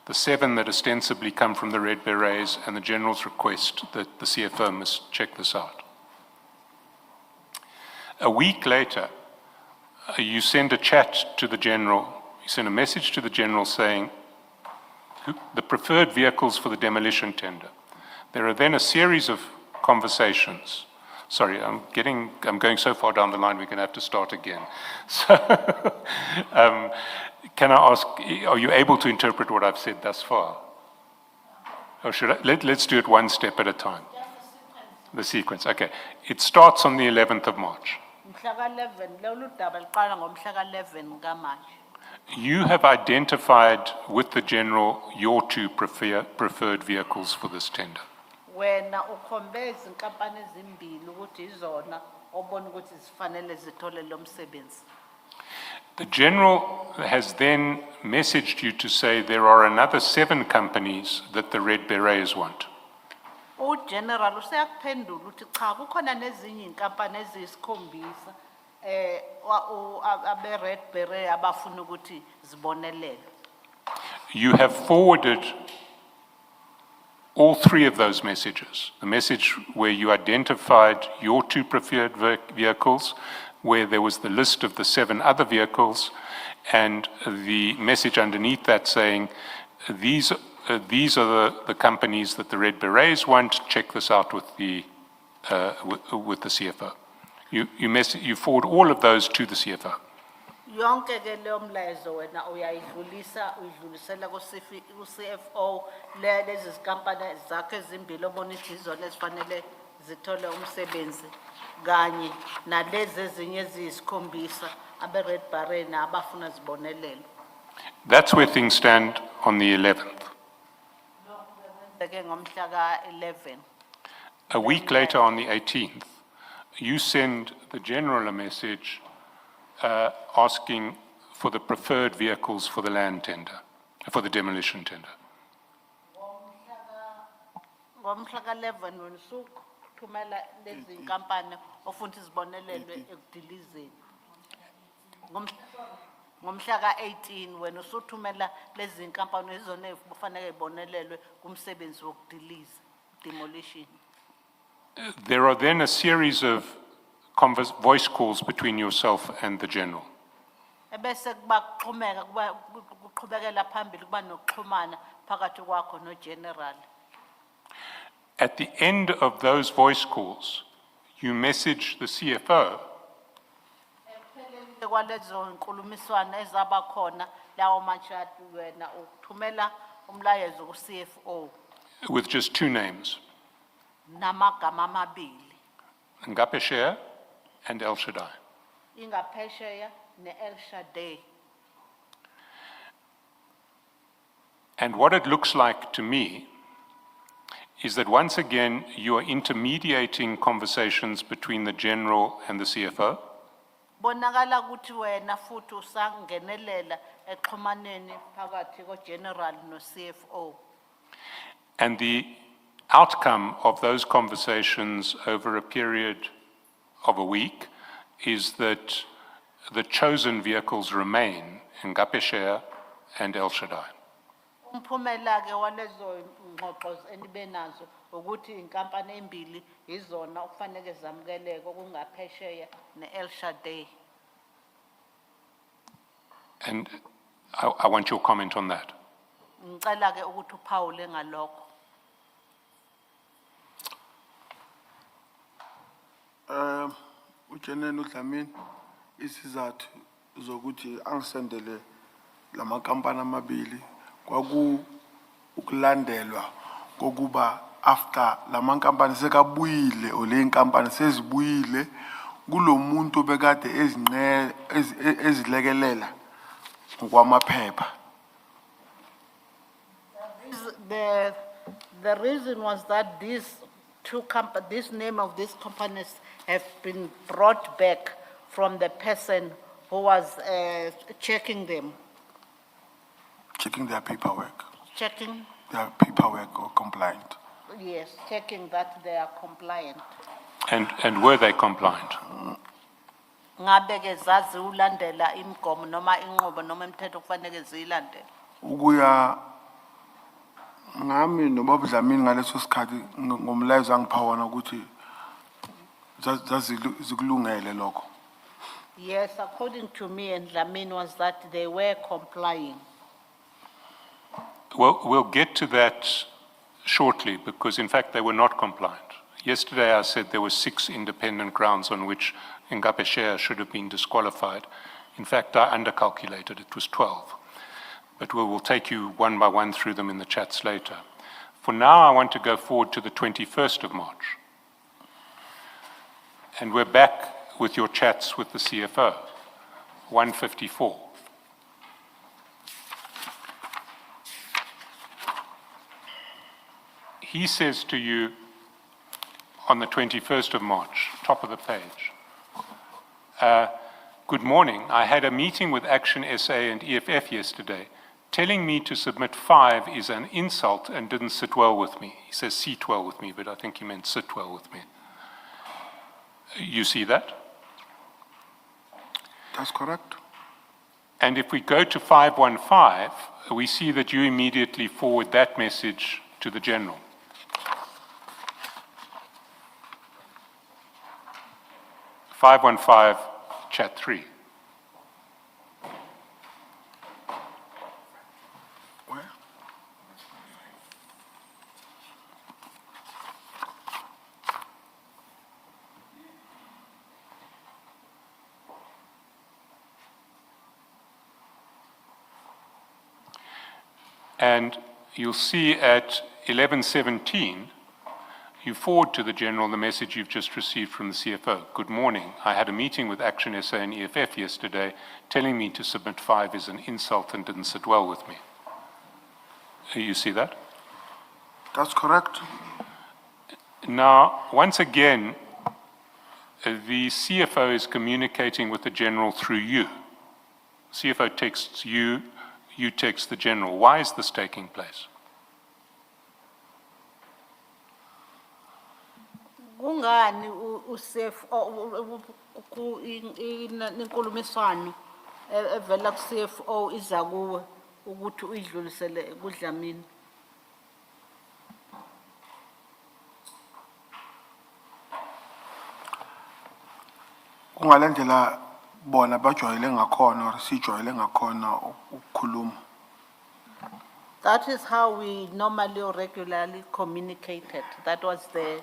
the 7 that ostensibly come from the Red Berets, and the General's request that the CFO must check this out. A week later, you send a chat to the General, you send a message to the General saying, the preferred vehicles for the demolition tender. There are then a series of conversations. Sorry, I'm going so far down the line, we're going to have to start again. So, can I ask, are you able to interpret what I've said thus far? Or should I, let's do it one step at a time. The sequence, okay. It starts on the 11th of March. You have identified with the General your 2 preferred vehicles for this tender. Wena ukhombe izinkampani ezimbili ukuthi izona obona ukuthi zifanele zithole lo msebenzi. The General has then messaged you to say there are another 7 companies that the Red Berets want. General useyakuphendula ukuthi cha kukhona nezinye inkampani eziyisikhombisa abe Red Beret abafuna ukuthi zibonelele. You have forwarded all 3 of those messages. The message where you identified your 2 preferred vehicles, where there was the list of the 7 other vehicles, and the message underneath that saying, these are the companies that the Red Berets want, check this out with the CFO. You forward all of those to the CFO. Yonke ke leyo mlayezo wena uyidlulisela ku-CFO lezi zikampani zakhe ezimbili obona ukuthi izona ezifanele zithole umsebenzi kanye nalezi ezinye eziyisikhombisa abe-Red Beret abafuna zibonelelo. That's where things stand on the 11th. Ke ngomhla ka-11. A week later, on the 18th, you send the general a message asking for the preferred vehicles for the land tender, for the demolition tender. Ngomhla ka-11 wena usuthumela lezi inkampani ofuna izibonelelwe ekudilizeni. Ngomhla ka-18 wena usuthumela lezi inkampani izona kufanele ibonelelwe kumsebenzi wokudiliza, demolition. There are then a series of voice calls between yourself and the general. Ebese kuba kuqhubekela phambili kuba nokuxhumana phakathi kwakho no-general. At the end of those voice calls, you message the CFO Ekupheleni kwalezo nkulumiswano ezaba khona lawo machati wena ukuthumela umlayezo ku-CFO with just two names, namagama amabili, Ngaphesheya and El Shaddai. Ngaphesheya ne-El Shaddai. And what it looks like to me is that once again, you are intermediating conversations between the general and the CFO. Bonakala ukuthi wena futhi usangenelela exhumaneni phakathi ko-general no-CFO. And the outcome of those conversations over a period of a week is that the chosen vehicles remain Ngaphesheya and El Shaddai. Umphumela ke walezo ngxoxo enibe nazo ukuthi inkampani embili izona okufanele zamukeleke okungaphesheya ne-El Shaddai. And I want your comment on that. Ngicela ke ukuthi uphawule ngalokho. Ujenene uDlamini isizathu zokuthi angisendele lamakampani amabili kwaku ukulandelwa kokuba after lamankampani sekabuyile ole inkampani sezibuyile kulomuntu bekade ezilekelela ngokwamaphepha. The reason was that this name of these companies have been brought back from the person who was checking them. Checking their paperwork. Checking? Their paperwork or compliant. Yes, checking that they are compliant. And were they compliant? Ngabe ke zazi ulandela imigomo noma inqubo noma imithetho kufanele ziyilandele. Ukuya ngami nobaba Dlamini ngaleso sikhathi ngomlayezo angiphawana ukuthi zazikulungele lokho. Yes, according to me and Dlamini was that they were complying. Well, we'll get to that shortly because in fact they were not compliant. Yesterday I said there were 6 independent grounds on which Ngaphesheya should have been disqualified. In fact, I undercalculated, it was 12. But we will take you one by one through them in the chats later. For now, I want to go forward to the 21st of March. And we're back with your chats with the CFO, 154. He says to you on the 21st of March, top of the page, good morning. I had a meeting with Action SA and EFF yesterday. Telling me to submit 5 is an insult and didn't sit well with me. He says sit well with me, but I think he meant sit well with me. You see that? That's correct. And if we go to 515, we see that you immediately forward that message to the general. (515) chat 3. Where? And you'll see at 11:17, you forward to the general the message you've just received from the CFO. Good morning. I had a meeting with Action SA and EFF yesterday. Telling me to submit 5 is an insult and didn't sit well with me. You see that? That's correct. Now, once again, the CFO is communicating with the general through you. CFO texts you, you text the general. Why is this taking place? Kungani CFO inkulumiswano evela ku CFO iza kuwe ukuthi uyidlulisele kuDlamini? kungalendlela bona bajwayele ngakhona or sijwayele ngakhona ukukhuluma. That is how we normally or regularly communicated. That was the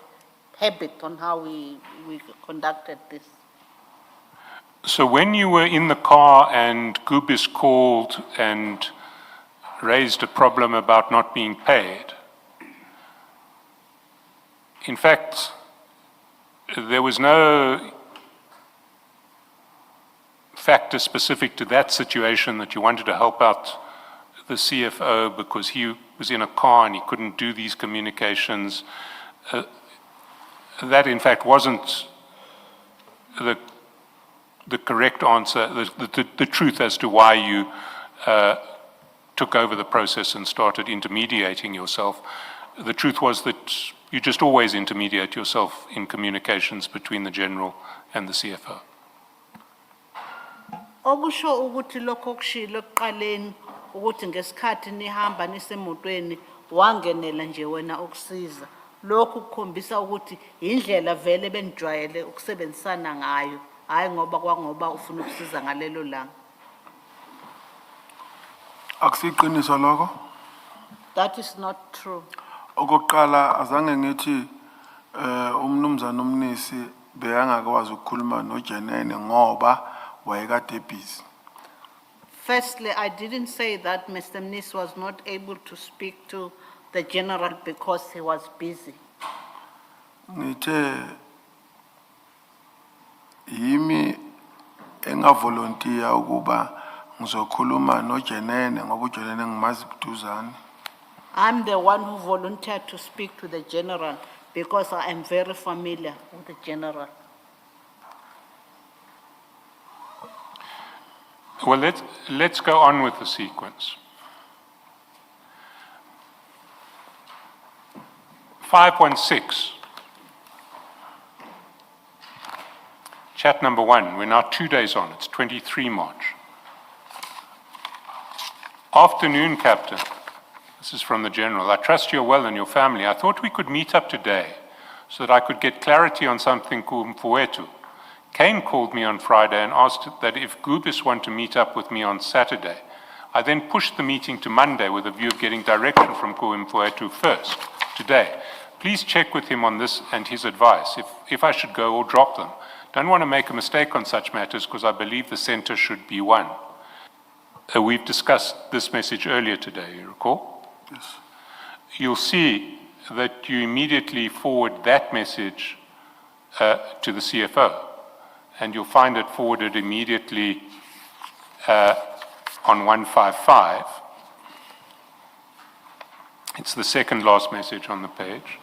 habit on how we conducted this. So when you were in the car and Gubis called and raised a problem about not being paid, in fact, there was no factor specific to that situation that you wanted to help out the CFO because he was in a car and he couldn't do these communications. That in fact wasn't the correct answer, the truth as to why you took over the process and started intermediating yourself. The truth was that you just always intermediate yourself in communications between the general and the CFO. Okusho ukuthi lokho okushilo ekuqaleni ukuthi ngesikhathi nihamba nisemotweni wangenela nje wena ukusiza. Lokhu kukhombisa ukuthi indlela vele benijwayele ukusebenzisana ngayo, hayi ngoba ufuna ukusiza ngalelo langa. Akusiqiniso lokho. That is not true. Okokuqala azange ngithi umnumzana umnisi beyangakwazi ukukhuluma noJenene ngoba wayekade busy. Firstly, I didn't say that Mr. Mnis was not able to speak to the general because he was busy. Ngithe yimi engavolunteer ukuba ngizokhuluma noJenene ngoba uJenene ngimazi buduzane. I'm the one who volunteered to speak to the general because I am very familiar with the general. Well, let's go on with the sequence. 516. Chat number 1. We're now 2 days on. It's 23 March. Afternoon, Captain. This is from the General. I trust you're well and your family. I thought we could meet up today so that I could get clarity on something called Mfowethu. Kane called me on Friday and asked that if Gubis want to meet up with me on Saturday. I then pushed the meeting to Monday with a view of getting direction from Mfowethu first, today. Please check with him on this and his advice, if I should go or drop them. Don't want to make a mistake on such matters because I believe the center should be one. We've discussed this message earlier today, you recall? Yes. You'll see that you immediately forward that message to the CFO, and you'll find it forwarded immediately on 155. It's the second last message on the page.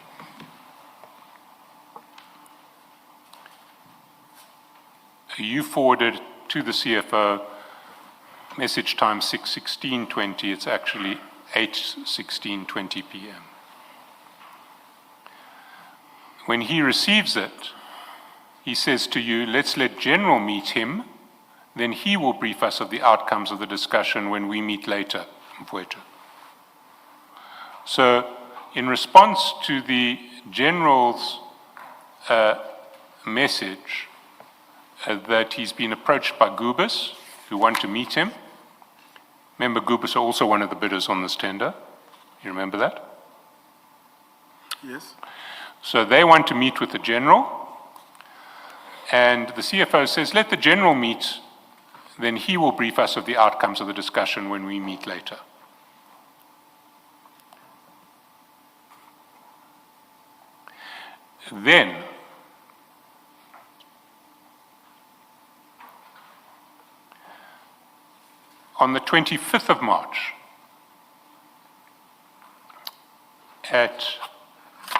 You forwarded to the CFO message time 6:16:20. It's actually 8:16:20 p.m. When he receives it, he says to you, let's let General meet him, then he will brief us of the outcomes of the discussion when we meet later, Mfowethu. So, in response to the General's message that he's been approached by Gubis, who want to meet him. Remember, Gubis are also one of the bidders on this tender. You remember that? Yes. So they want to meet with the General, and the CFO says, let the General meet, then he will brief us of the outcomes of the discussion when we meet later. Then, on the 25th of March, at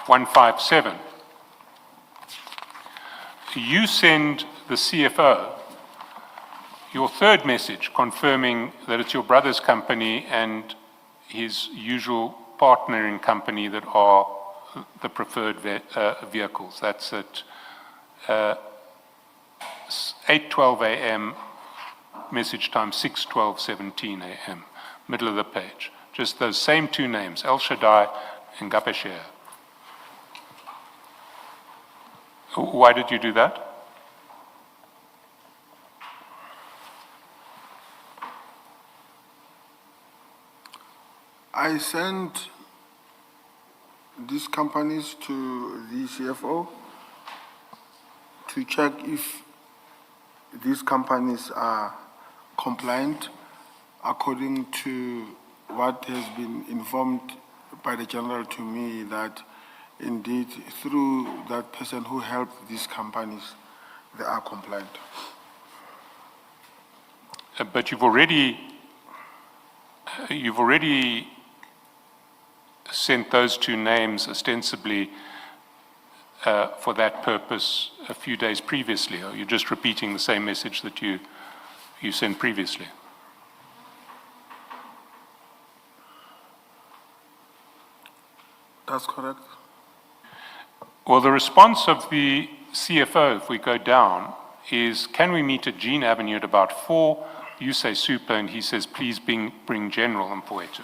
157, you send the CFO your third message confirming that it's your brother's company and his usual partnering company that are the preferred vehicles. That's at 8:12 a.m., message time 6:12:17 a.m., middle of the page. Just those same two names, El Shaddai and Ngaphesheya. Why did you do that? I sent these companies to the CFO to check if these companies are compliant according to what has been informed by the general to me, that indeed through that person who helped these companies, they are compliant. But you've already sent those two names ostensibly for that purpose a few days previously, or you're just repeating the same message that you sent previously? That's correct. Well, the response of the CFO, if we go down, is, can we meet at Jean Avenue at about 4? You say super, and he says, please bring General and Mpoetu.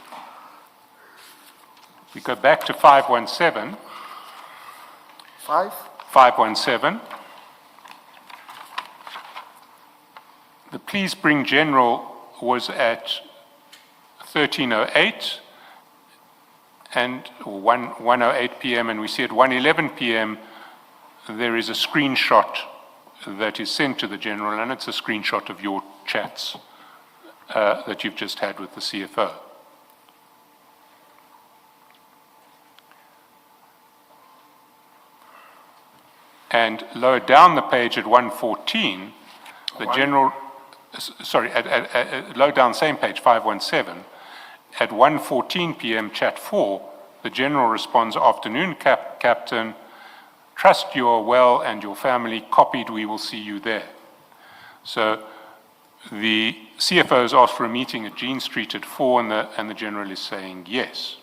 We go back to 517. 517. The please bring General was at 13:08 and 1:08 p.m. and we see at 1:11 p.m. there is a screenshot that is sent to the General, and it's a screenshot of your chats that you've just had with the CFO. And lower down the page at 1:14, the General, sorry, low down same page, 517, at 1:14 p.m., chat 4, the General responds, afternoon, Captain, trust you are well and your family copied, we will see you there. So the CFO has asked for a meeting at Jean Street at 4, and the General is saying yes.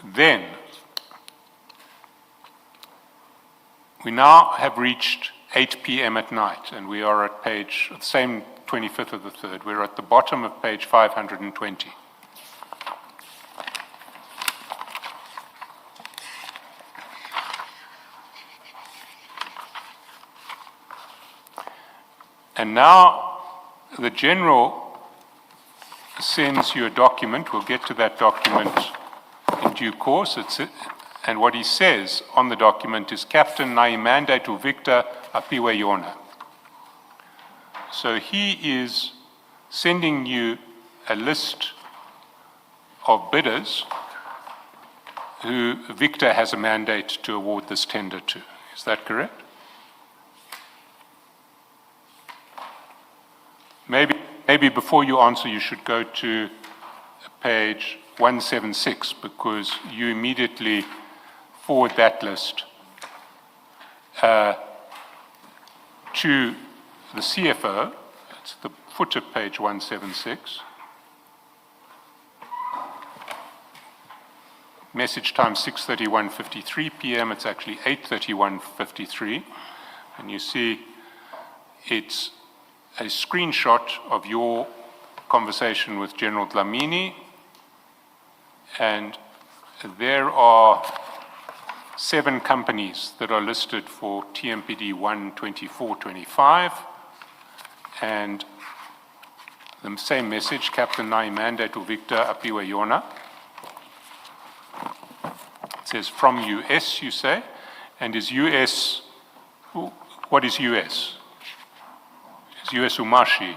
Then, we now have reached 8 p.m. at night, and we are at page, the same 25th of the 3rd, we're at the bottom of page 520. And now the General sends you a document. We'll get to that document in due course. And what he says on the document is, Captain Naimande to Victor Apiwe Yona. So he is sending you a list of bidders who Victor has a mandate to award this tender to. Is that correct? Maybe before you answer, you should go to page 176, because you immediately forward that list to the CFO. It's the foot of page 176. Message time 6:31:53 p.m. It's actually 8:31:53. And you see it's a screenshot of your conversation with General Dlamini, and there are 7 companies that are listed for TMPD 12425, and the same message, Captain Naimande to Victor Apiwe Yona. It says from US, you say, and is US, what is US? Is US Umashi?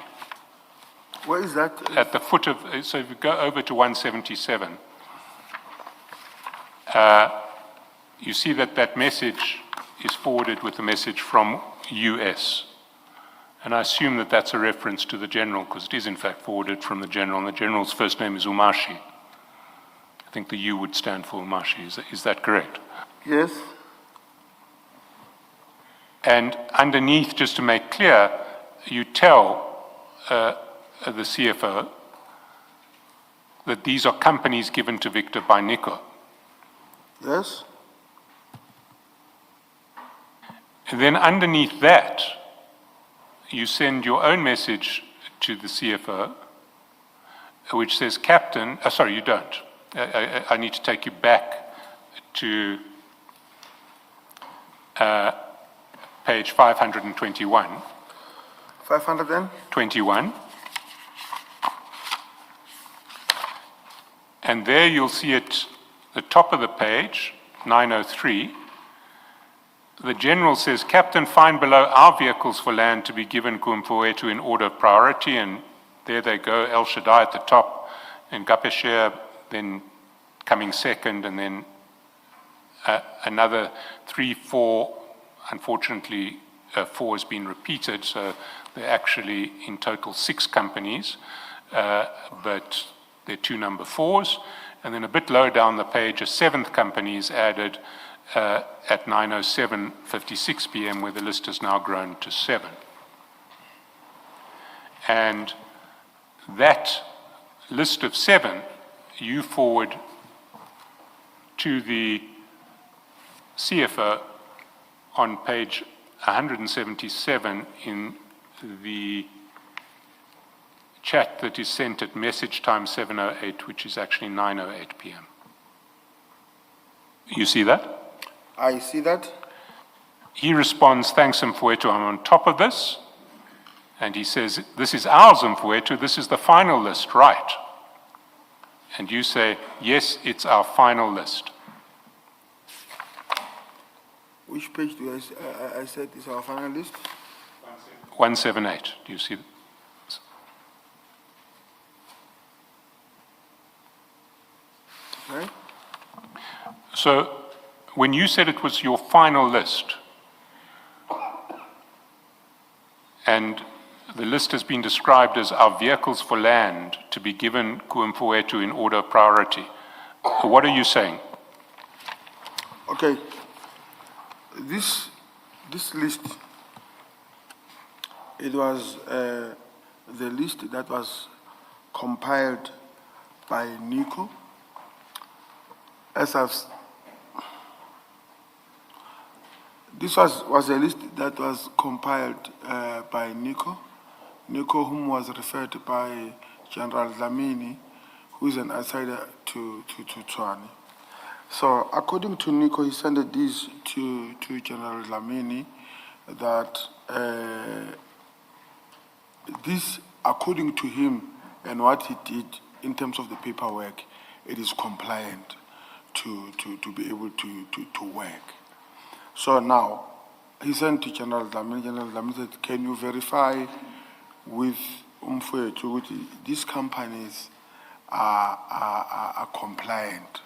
Where is that? At the foot of, so if you go over to 177, you see that message is forwarded with a message from US. And I assume that that's a reference to the General, because it is in fact forwarded from the General, and the General's first name is Umashi. think the U would stand for Umashi. Is that correct? Yes, And underneath, just to make clear, you tell the CFO that these are companies given to Victor by Nico. yes, And then underneath that, you send your own message to the CFO, which says, Captain, sorry, you don't. I need to take you back to page 521. 500 then? 21. And there you'll see it, the top of the page, 903. The general says, Captain, find below our vehicles for land to be given Kumfuetu in order of priority. And there they go, El Shaddai at the top, and Ngaphesheya then coming second, and then another 3, 4, unfortunately, 4 has been repeated, so there are actually in total 6 companies, but there are 2 number 4s. And then a bit lower down the page, a 7th company is added at 9:07:56 p.m., where the list has now grown to 7. And that list of 7, you forward to the CFO on page 177 in the chat that is sent at message time 7:08, which is actually 9:08 p.m. You see that? I see that. He responds, thanks Mfowethu, I'm on top of this. And he says, this is ours, Mfowethu, this is the final list, right? And you say, yes, it's our final list. Which page do I said is our final list? 178, do you see? Right? So when you said it was your final list, and the list has been described as our vehicles for land to be given Kumfuetu in order of priority, what are you saying? Okay. This list, it was the list that was compiled by Nico. This was a list that was compiled by Nico. Nico, whom was referred by General Dlamini, who is an outsider to Tshwane. So according to Nico, he sent this to General Dlamini that this, according to him and what he did in terms of the paperwork, it is compliant to be able to work. So now, he sent to General Dlamini. General Dlamini said, can you verify with Mfowethu these companies are compliant?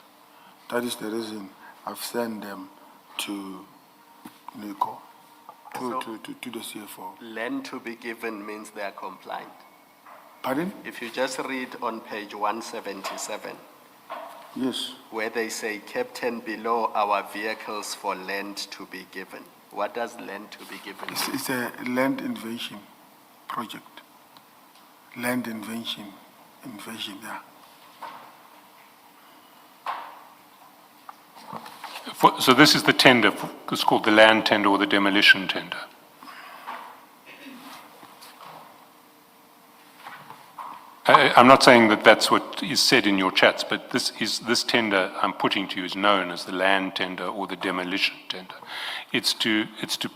That is the reason I've sent them to Nico, to the CFO. Land to be given means they are compliant. Pardon? If you just read on page 177, Yes. where they say, Captain, below our vehicles for land to be given. What does land to be given mean? It's a land invasion project. Land invasion, yeah. So this is the tender, it's called the land tender or the demolition tender. I'm not saying that that's what is said in your chats, but this tender I'm putting to you is known as the land tender or the demolition tender. It's to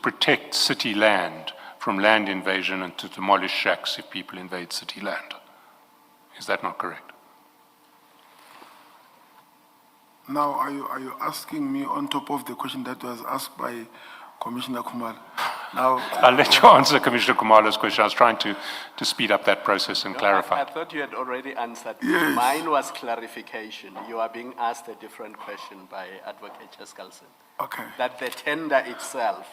protect city land from land invasion and to demolish shacks if people invade city land. Is that not correct? Now, are you asking me on top of the question that was asked by Commissioner Kumar? Now, I'll let you answer Commissioner Kumala's question. I was trying to speed up that process and clarify. I thought you had already answered. Yes. Mine was clarification. You are being asked a different question by Advocate Chaskalson. okay. That the tender itself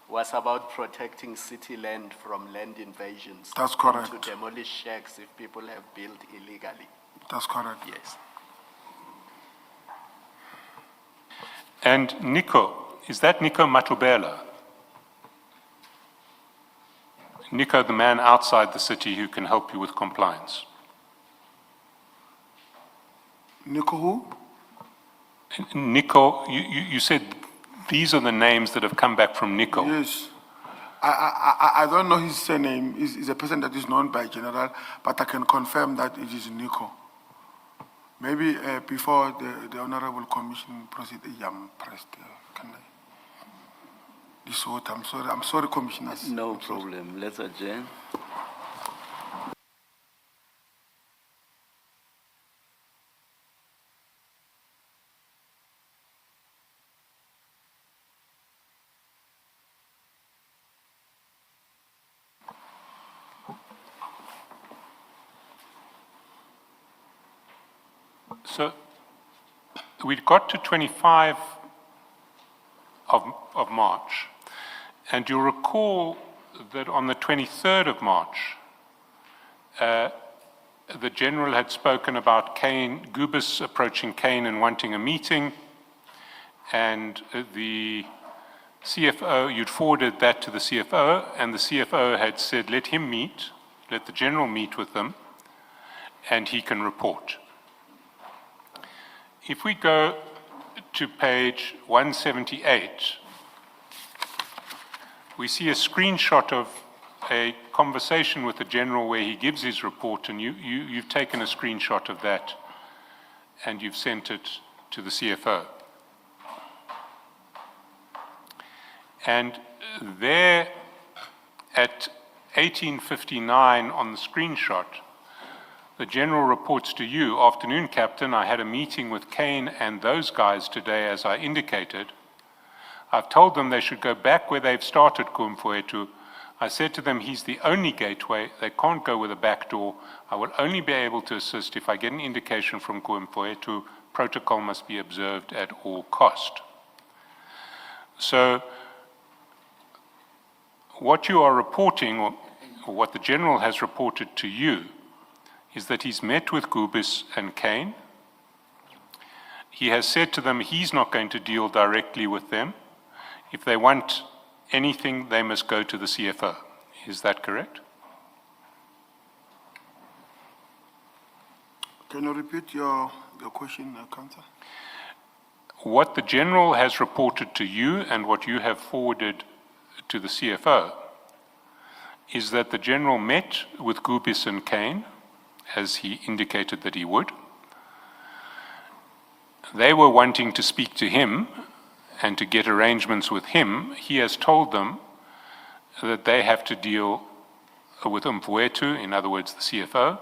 was about protecting city land from land invasions. That's and correct. to demolish shacks if people have built illegally. That's correct. Yes. And Nico, is that Nico Matubela? Nico, the man outside the city who can help you with compliance. Nico who? Nico, you said these are the names that have come back from Nico. Yes. I don't know his surname. He's a person that is known by general, but I can confirm that it is Nico. Maybe before the Honorable Commission proceed, I'm pressed. Can I? This is what I'm sorry, Commissioners. No problem. Let's adjourn. So we got to 25 of March, and you'll recall that on the 23rd of March, the General had spoken about Gubis approaching Kane and wanting a meeting, and the CFO, you'd forwarded that to the CFO, and the CFO had said, let him meet, let the General meet with them, and he can report. If we go to page 178, we see a screenshot of a conversation with the General where he gives his report, and you've taken a screenshot of that and you've sent it to the CFO. And there at 18:59 on the screenshot, the General reports to you, afternoon, Captain, I had a meeting with Kane and those guys today, as I indicated. I've told them they should go back where they've started, Kumfuetu. I said to them, he's the only gateway. They can't go with a back door. I will only be able to assist if I get an indication from Kumfuetu. Protocol must be observed at all cost. So what you are reporting, or what the General has reported to you, is that he's met with Gubis and Kane. He has said to them he's not going to deal directly with them. If they want anything, they must go to the CFO. Is that correct? Can you repeat your question, Councillor? What the General has reported to you and what you have forwarded to the CFO is that the General met with Gubis and Kane, as he indicated that he would. They were wanting to speak to him and to get arrangements with him. He has told them that they have to deal with Mfowethu, in other words, the CFO,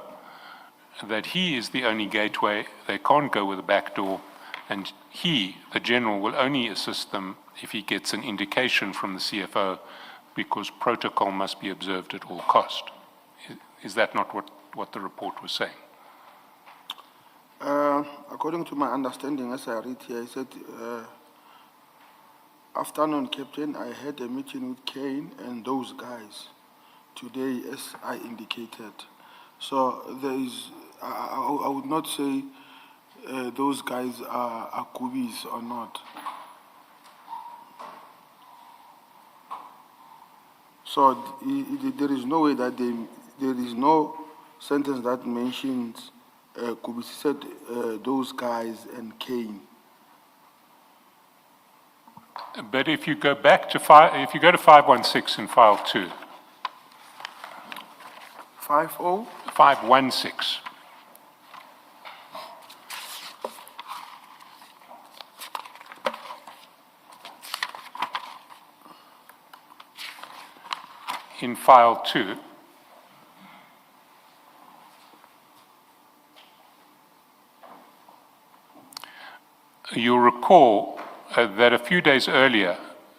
that he is the only gateway, they can't go with a back door, and he, the General, will only assist them if he gets an indication from the CFO, because protocol must be observed at all cost. Is that not what the report was saying? According to my understanding, as I read here, I said, afternoon, Captain, I had a meeting with Kane and those guys today, as I indicated. So there is, I would not say those guys are Gubis or not. So there is no way that there is no sentence that mentions Gubis. He said those guys and Kane. But if you go back to if you go to 516 in file 2. 50? 516. In file 2, you'll recall that a few days earlier,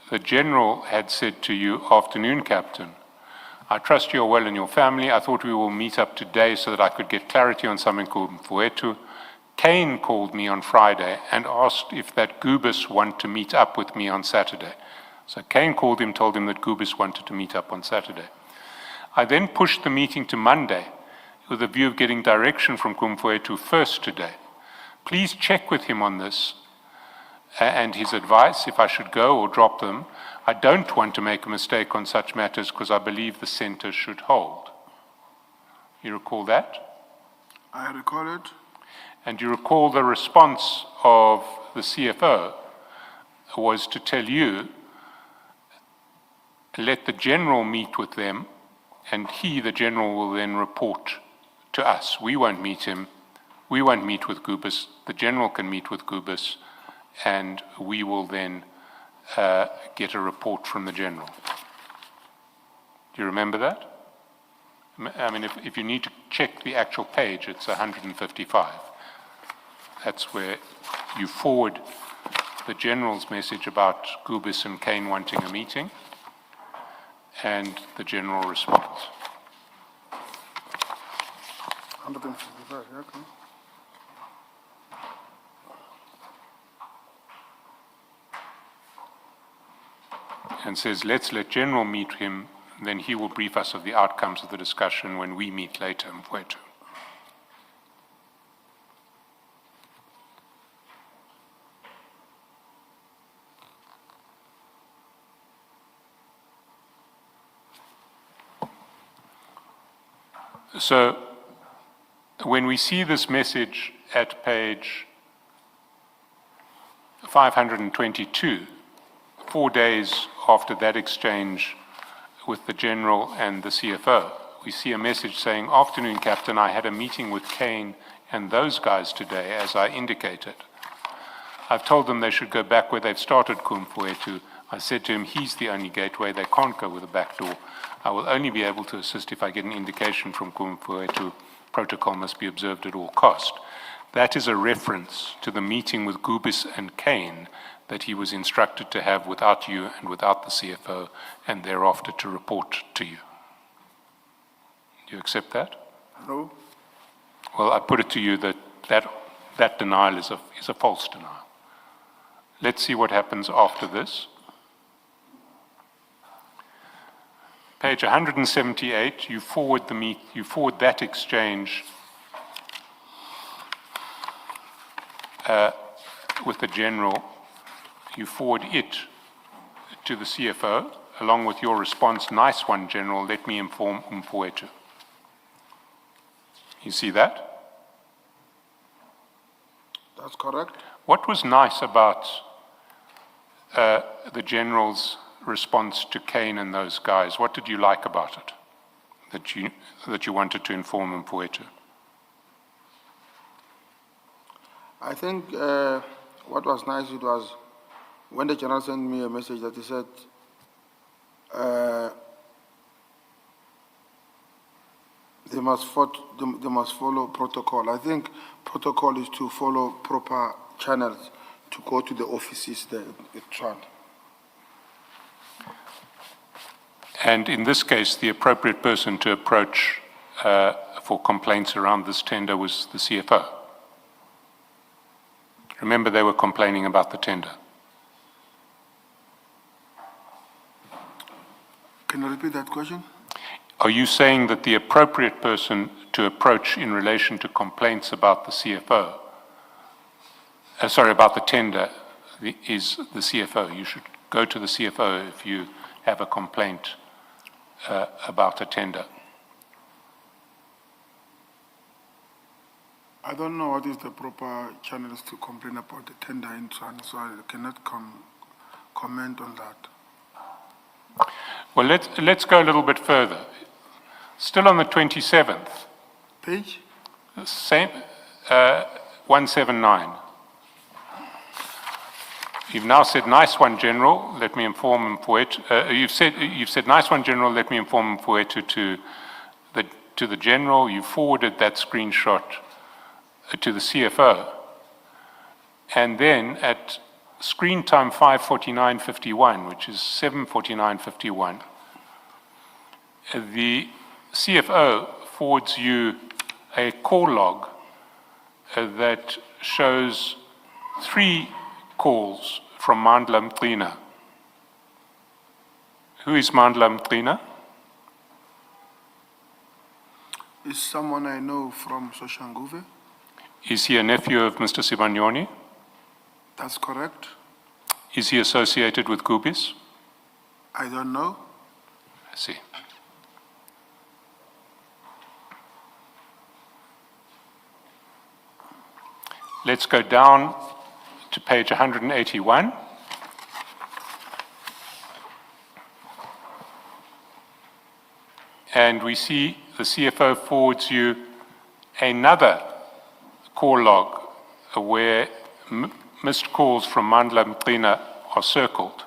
the General had said to you, afternoon, Captain, I trust you are well and your family. I thought we will meet up today so that I could get clarity on something called Mfowethu. Kane called me on Friday and asked if that Gubis want to meet up with me on Saturday. So Kane called him, told him that Gubis wanted to meet up on Saturday. I then pushed the meeting to Monday with a view of getting direction from Mfowethu first today. Please check with him on this and his advice, if I should go or drop them. I don't want to make a mistake on such matters because I believe the centre should hold. You recall that? I recall it. And you recall the response of the CFO was to tell you, let the general meet with them, and he, the general, will then report to us. We won't meet him. We won't meet with Gubis. The general can meet with Gubis, and we will then get a report from the general. Do you remember that? I mean, if you need to check the actual page, it's 155. That's where you forward the general's message about Gubis and Kane wanting a meeting, and the general response. 155, yeah, okay. And says, let's let general meet him, then he will brief us of the outcomes of the discussion when we meet later in Mfwethu. So, when we see this message at page 522, 4 days after that exchange with the general and the CFO, we see a message saying, afternoon, Captain, I had a meeting with Kane and those guys today, as I indicated. I've told them they should go back where they've started Mfwethu. I said to him, he's the only gateway, they can't go with a back door. I will only be able to assist if I get an indication from Mfwethu. Protocol must be observed at all cost. That is a reference to the meeting with Gubis and Kane that he was instructed to have without you and without the CFO, and thereafter to report to you. Do you accept that? No. Well, I put it to you that denial is a false denial. Let's see what happens after this. Page 178, you forward that exchange with the general. You forward it to the CFO, along with your response, nice one, General, let me inform Mfwethu. You see that? That's correct. What was nice about the General's response to Kane and those guys? What did you like about it that you wanted to inform Mfwethu? I think what was nice, it was when the general sent me a message that he said, they must follow protocol. I think protocol is to follow proper channels to go to the offices there at Tshwane. And in this case, the appropriate person to approach for complaints around this tender was the CFO. Remember, they were complaining about the tender. Can you repeat that question? Are you saying that the appropriate person to approach in relation to complaints about the CFO, about the tender, is the CFO? You should go to the CFO if you have a complaint about a tender. I don't know what is the proper channels to complain about the tender in Tshwane, so I cannot comment on that. Well, let's go a little bit further. Still on the 27th. Page? Same, 179. You've now said, nice one, General, let me inform Mfwethu. You've said, nice one, General, let me inform Mfwethu to the General. You forwarded that screenshot to the CFO. And then at screen time 5:49:51, which is 7:49:51, the CFO forwards you a call log that shows 3 calls from Mandla Mqina. Who is Mandla Mqina? Is someone I know from Soshanguve? Is he a nephew of Mr. Sibanyoni? That's correct. Is he associated with Gubis? I don't know. I see. Let's go down to page 181. And we see the CFO forwards you another call log where missed calls from Mandla Mqina are circled.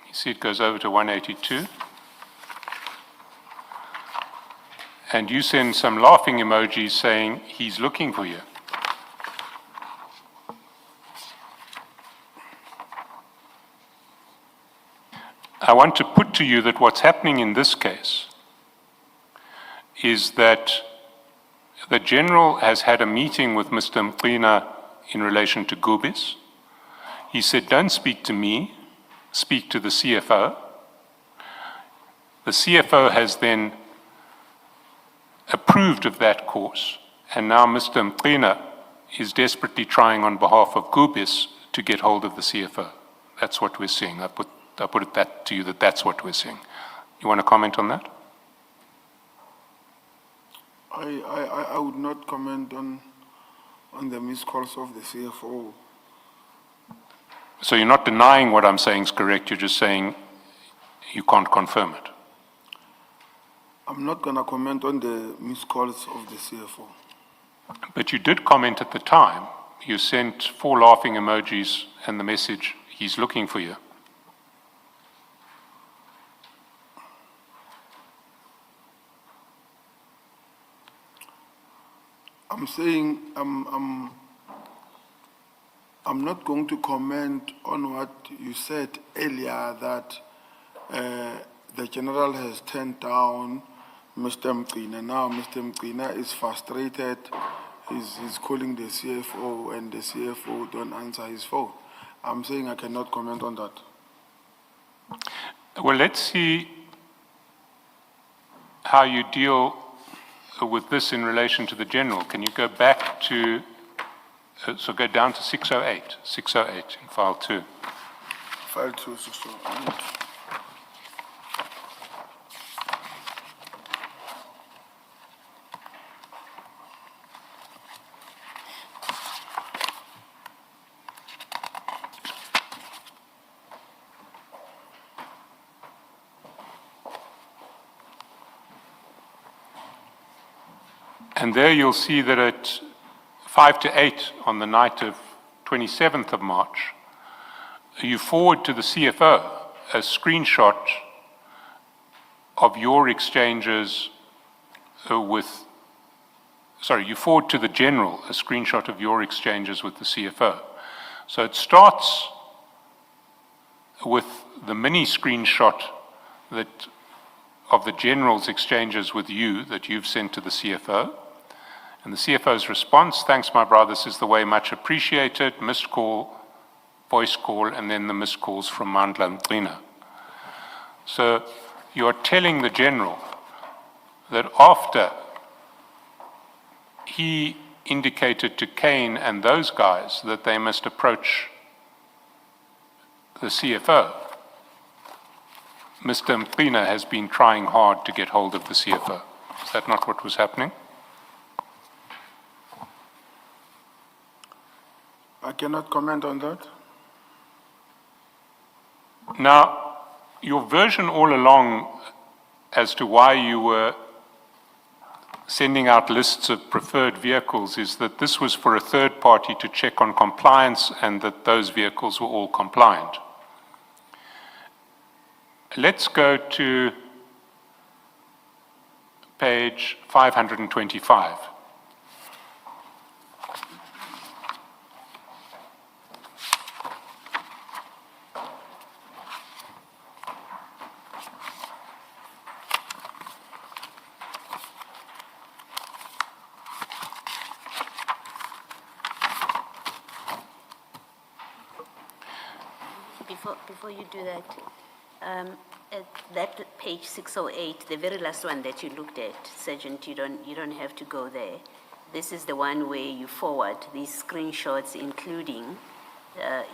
You see it goes over to 182. And you send some laughing emojis saying he's looking for you. I want to put to you that what's happening in this case is that the General has had a meeting with Mr. Mqina in relation to Gubis. He said, don't speak to me, speak to the CFO. The CFO has then approved of that course, and now Mr. Mqina is desperately trying on behalf of Gubis to get hold of the CFO. That's what we're seeing. I put it that to you, that's what we're seeing. You want to comment on that? I would not comment on the missed calls of the CFO. So you're not denying what I'm saying is correct, you're just saying you can't confirm it. I'm not going to comment on the missed calls of the CFO. But you did comment at the time. You sent 4 laughing emojis and the message, he's looking for you. I'm saying I'm not going to comment on what you said earlier that the General has turned down Mr. Mqina. Now Mr. Mqina is frustrated. He's calling the CFO and the CFO don't answer his phone. I'm saying I cannot comment on that. Well, let's see how you deal with this in relation to the General. Can you go back to, so go down to 608 in file 2. File 2, 608. And there you'll see that at 5 to 8 on the night of 27th of March, you forward to the CFO a screenshot of your exchanges you forward to the General a screenshot of your exchanges with the CFO. So it starts with the mini screenshot of the General's exchanges with you that you've sent to the CFO. And the CFO's response, thanks my brother, this is the way, much appreciated, missed call, voice call, and then the missed calls from Mandla Mqina. So you're telling the General that after he indicated to Kane and those guys that they must approach the CFO, Mr. Mqina has been trying hard to get hold of the CFO. Is that not what was happening? I cannot comment on that. Now, your version all along as to why you were sending out lists of preferred vehicles is that this was for a third party to check on compliance and that those vehicles were all compliant. Let's go to page 525. Before you do that, at that page 608, the very last one that you looked at, Sergeant, you don't have to go there. This is the one where you forward these screenshots, including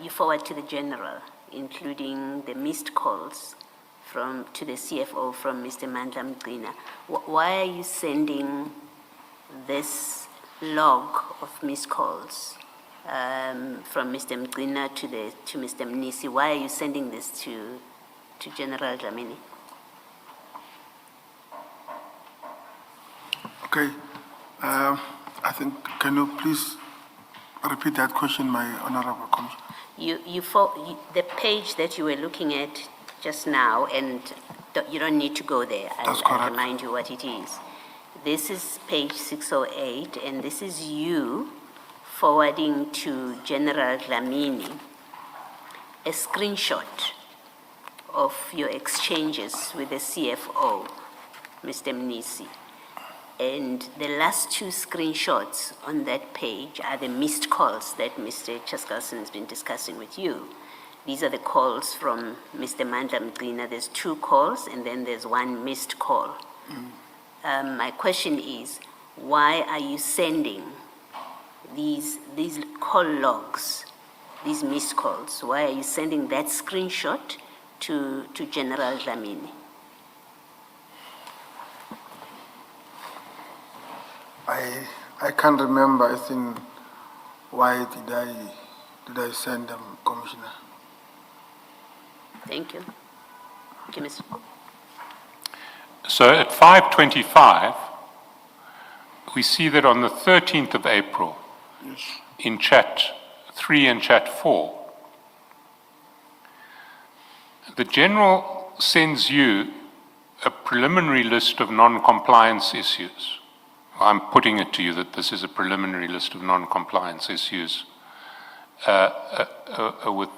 you forward to the general, including the missed calls to the CFO from Mr. Madlangacommission. Why are you sending this log of missed calls from Mr. Mgcina to Mr. Mnisi? Why are you sending this to General Dlamini? Okay. I think, can you please repeat that question, my honorable commissioner? The page that you were looking at just now, and you don't need to go there. That's I'll correct. remind you what it is. This is page 608, and this is you forwarding to General Dlamini a screenshot of your exchanges with the CFO, Mr. Mnisi. And the last two screenshots on that page are the missed calls that Mr. Chaskalson has been discussing with you. These are the calls from Mr. Madlangacommission. There's 2 calls, and then there's 1 missed call. My question is, why are you sending these call logs, these missed calls? Why are you sending that screenshot to General Dlamini? I can't remember, I think, why did I send them, Commissioner? Thank you. Thank you, Mr. So at 5:25, we see that on the 13th of April, in chat 3 and chat 4, the General sends you a preliminary list of non-compliance issues. I'm putting it to you that this is a preliminary list of non-compliance issues with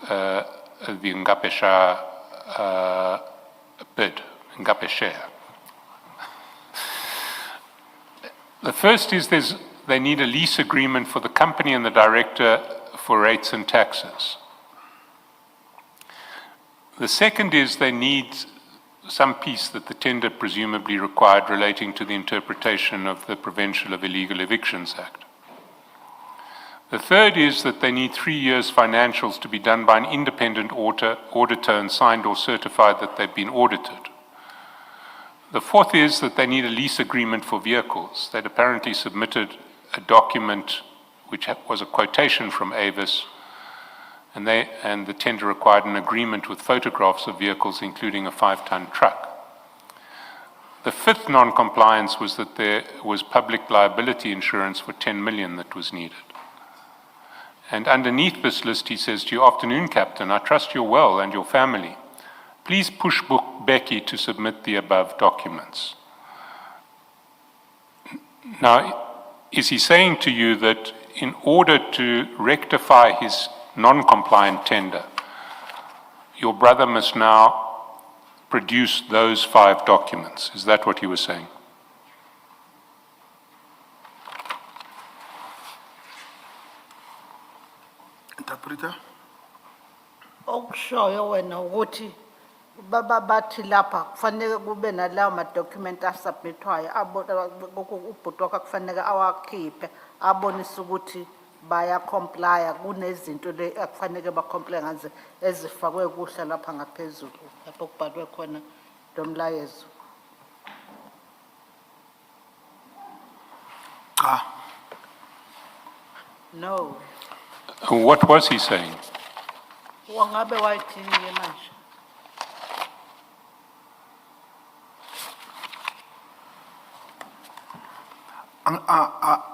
the Ngaphesheya bid, Ngaphesheya. The first is they need a lease agreement for the company and the director for rates and taxes. The second is they need some piece that the tender presumably required relating to the interpretation of the Prevention of Illegal Evictions Act. The third is that they need 3 years financials to be done by an independent auditor and signed or certified that they've been audited. The fourth is that they need a lease agreement for vehicles. They'd apparently submitted a document which was a quotation from Avis, and the tender required an agreement with photographs of vehicles, including a 5-ton truck. The fifth non-compliance was that there was public liability insurance for 10 million that was needed. And underneath this list, he says to you, "Afternoon, Captain, I trust you're well and your family. Please push Becky to submit the above documents." Now, is he saying to you that in order to rectify his non-compliant tender, your brother must now produce those 5 documents? Is that what he was saying? Interpreter? Okushoyo wena ukuthi bathi lapha kufanele kube nalawo ma-document asubmithwayo ubhuti wakho kufanele awakhiphe abonise ukuthi baya-complya kunezinto akufanele ba-complya ngazo ezifakwe kuhla lapha ngaphezulu lapho kubhalwe khona lo mlayezo. Cha. No. What was he saying? Wangabe wayithini-ke manje?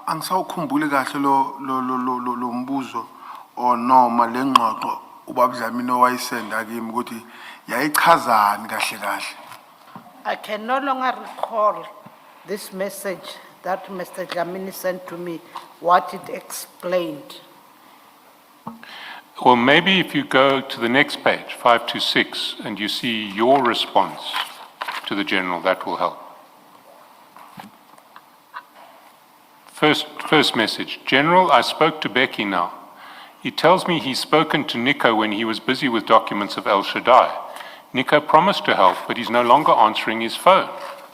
Angisawukhumbuli kahle lo mbuzo or noma lengxoxo ubaba Dlamini owayisenda kimi ukuthi yayichazani kahle kahle. I can no longer recall this message that Mr. Dlamini sent to me, what it explained. Well, maybe if you go to the next page, 526, and you see your response to the General, that will help. First message. General, I spoke to Becky now. He tells me he's spoken to Nico when he was busy with documents of El Shaddai. Nico promised to help, but he's no longer answering his phone.